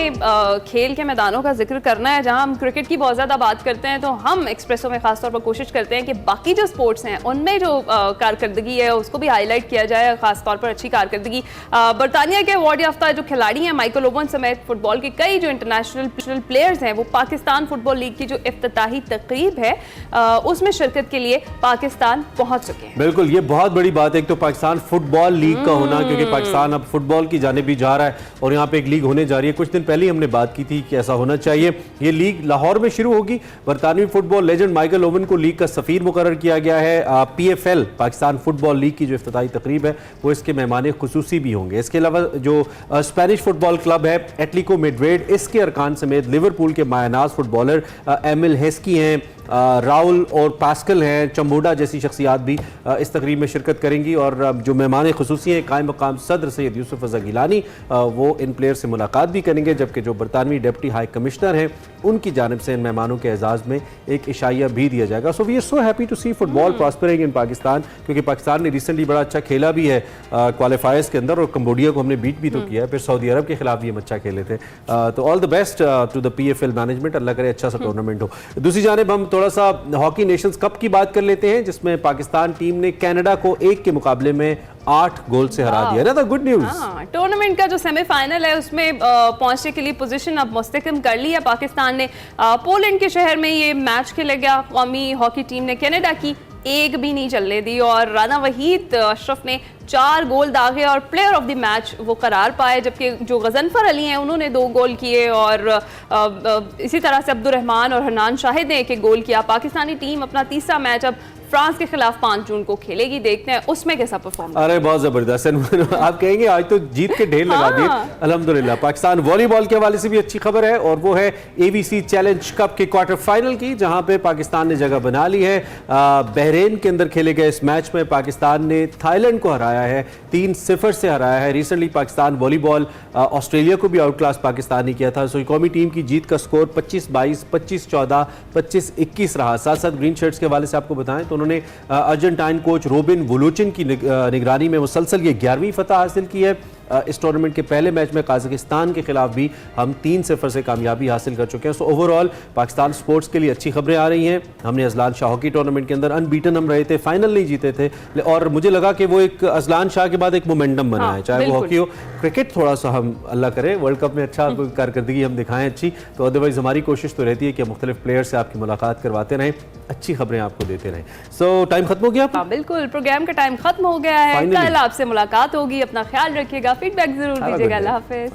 खेल के मैदानों का जिक्र करना है, जहां हम क्रिकेट की बहुत ज़्यादा बात करते हैं, तो हम एक्सप्रेसो में खासतौर पर कोशिश करते हैं कि बाकी जो स्पोर्ट्स हैं उनमें जो कारकर्दगी है उसको भी हाईलाइट किया जाए, खासतौर पर अच्छी कारकर्दगी। बरतानिया के अवार्ड याफ्ता जो खिलाड़ी हैं माइकल ओवन समेत फुटबॉल के कई जो इंटरनेशनल प्लेयर्स हैं वो पाकिस्तान फुटबॉल लीग की जो इफ्तिताही तकरीब है उसमें शिरकत के लिए पाकिस्तान पहुंच चुके हैं। बिल्कुल, ये बहुत बड़ी बात है, एक तो पाकिस्तान फुटबॉल लीग का होना, क्योंकि पाकिस्तान अब फुटबॉल की जानिब भी जा रहा है और यहाँ पे एक लीग होने जा रही है। कुछ दिन पहले हमने बात की थी कि ऐसा होना चाहिए। ये लीग लाहौर में शुरू होगी। बरतानवी फुटबॉल लेजेंड माइकल ओवन को लीग का सफीर मुकर्रर किया गया है। PFL पाकिस्तान फुटबॉल लीग की जो इफ्तिताही तकरीब है वो इसके मेहमान खुसूसी भी होंगे। इसके अलावा जो स्पेनिश फुटबॉल क्लब है एटलेटिको मैड्रिड, इसके अरकान समेत लिवरपूल के मायनाज फुटबॉलर एमिल हेस्की हैं, राहुल और पास्कल हैं, चंबोडा जैसी शख्सियात भी इस तकरीब में शिरकत करेंगी और जो मेहमान खुसूसी हैं कायम मकाम सदर सैयद यूसुफ रज़ा गिलानी वो इन प्लेयर से मुलाकात भी करेंगे, जबकि जो बरतानवी डिप्टी हाई कमिश्नर हैं उनकी जानिब से इन मेहमानों के एजाज़ में एक इशाइया भी दिया जाएगा। So we are so happy to see football prospering in Pakistan, क्योंकि पाकिस्तान ने रिसेंटली बड़ा अच्छा खेला भी है क्वालिफायर्स के अंदर और कंबोडिया को हमने बीट भी तो किया है, फिर सऊदी अरब के खिलाफ भी हम अच्छा खेले थे। तो all the best to the PFL management, अल्लाह करे अच्छा सा टूर्नामेंट हो। दूसरी जानिब हम थोड़ा सा हॉकी नेशंस कप की बात कर लेते हैं, जिसमें पाकिस्तान टीम ने कनाडा को 1 के मुकाबले में 8 गोल से हरा दिया ना। गुड न्यूज़, टूर्नामेंट का जो सेमीफाइनल है उसमें पहुंचने के लिए पोजीशन अब मुस्तहकम कर ली है पाकिस्तान ने। पोलैंड के शहर में ये मैच खेला गया, कौमी हॉकी टीम ने कनाडा की एक भी नहीं चलने दी और राना वहीद अशरफ ने 4 गोल दागे और प्लेयर ऑफ द मैच वो करार पाए, जबकि जो गजनफर अली हैं उन्होंने 2 गोल किए और इसी तरह से अब्दुर्रहमान और हनान शाहिद ने 1 गोल किया। पाकिस्तानी टीम अपना तीसरा मैच अब फ्रांस के खिलाफ 5 जून को खेलेगी, देखते हैं उसमें कैसा परफॉर्म। अरे बहुत जबरदस्त, आप कहेंगे आज तो जीत के ढेर लगा दिए। अल्हम्दुलिल्लाह पाकिस्तान वॉलीबॉल के हवाले से भी अच्छी खबर है और वो है ABC चैलेंज कप के क्वार्टर फाइनल की, जहां पे पाकिस्तान ने जगह बना ली है। बहरीन के अंदर खेले गए इस मैच में पाकिस्तान ने थाईलैंड को हराया है, 3-0 से हराया है। रिसेंटली पाकिस्तान वॉलीबॉल ऑस्ट्रेलिया को भी आउट क्लास पाकिस्तान ने किया था। सो कौमी टीम की जीत का स्कोर 25-22, 25-14, 25-21 रहा। साथ साथ ग्रीन शर्ट्स के हवाले से आपको बताएं तो उन्होंने अर्जेंटाइन कोच रोबिन वुलुचिन की निगरानी में मुसलसल ये 11वीं फतह हासिल की है। इस टूर्नामेंट के पहले मैच में कजाकिस्तान के खिलाफ भी हम 3-0 से कामयाबी हासिल कर चुके हैं। सो ओवरऑल पाकिस्तान स्पोर्ट्स के लिए अच्छी खबरें आ रही हैं। हमने अजलान शाह हॉकी टूर्नामेंट के अंदर अनबीटन हम रहे थे, फाइनल नहीं जीते थे और मुझे लगा कि वो एक अजलान शाह के बाद एक मोमेंटम बना है, चाहे वो हॉकी हो क्रिकेट। थोड़ा सा हम अल्लाह करे वर्ल्ड कप में अच्छा कारकर्दगी हम दिखाएं अच्छी, तो अदरवाइज हमारी कोशिश तो रहती है कि मुख्तलिफ प्लेयर से आपकी मुलाकात करवाते रहें, अच्छी खबरें आपको देते रहें। सो टाइम खत्म हो गया, बिल्कुल प्रोग्राम का टाइम खत्म हो गया है। कल आपसे मुलाकात होगी, अपना ख्याल रखिएगा, फीडबैक जरूर दीजिएगा। अल्लाह हाफिज।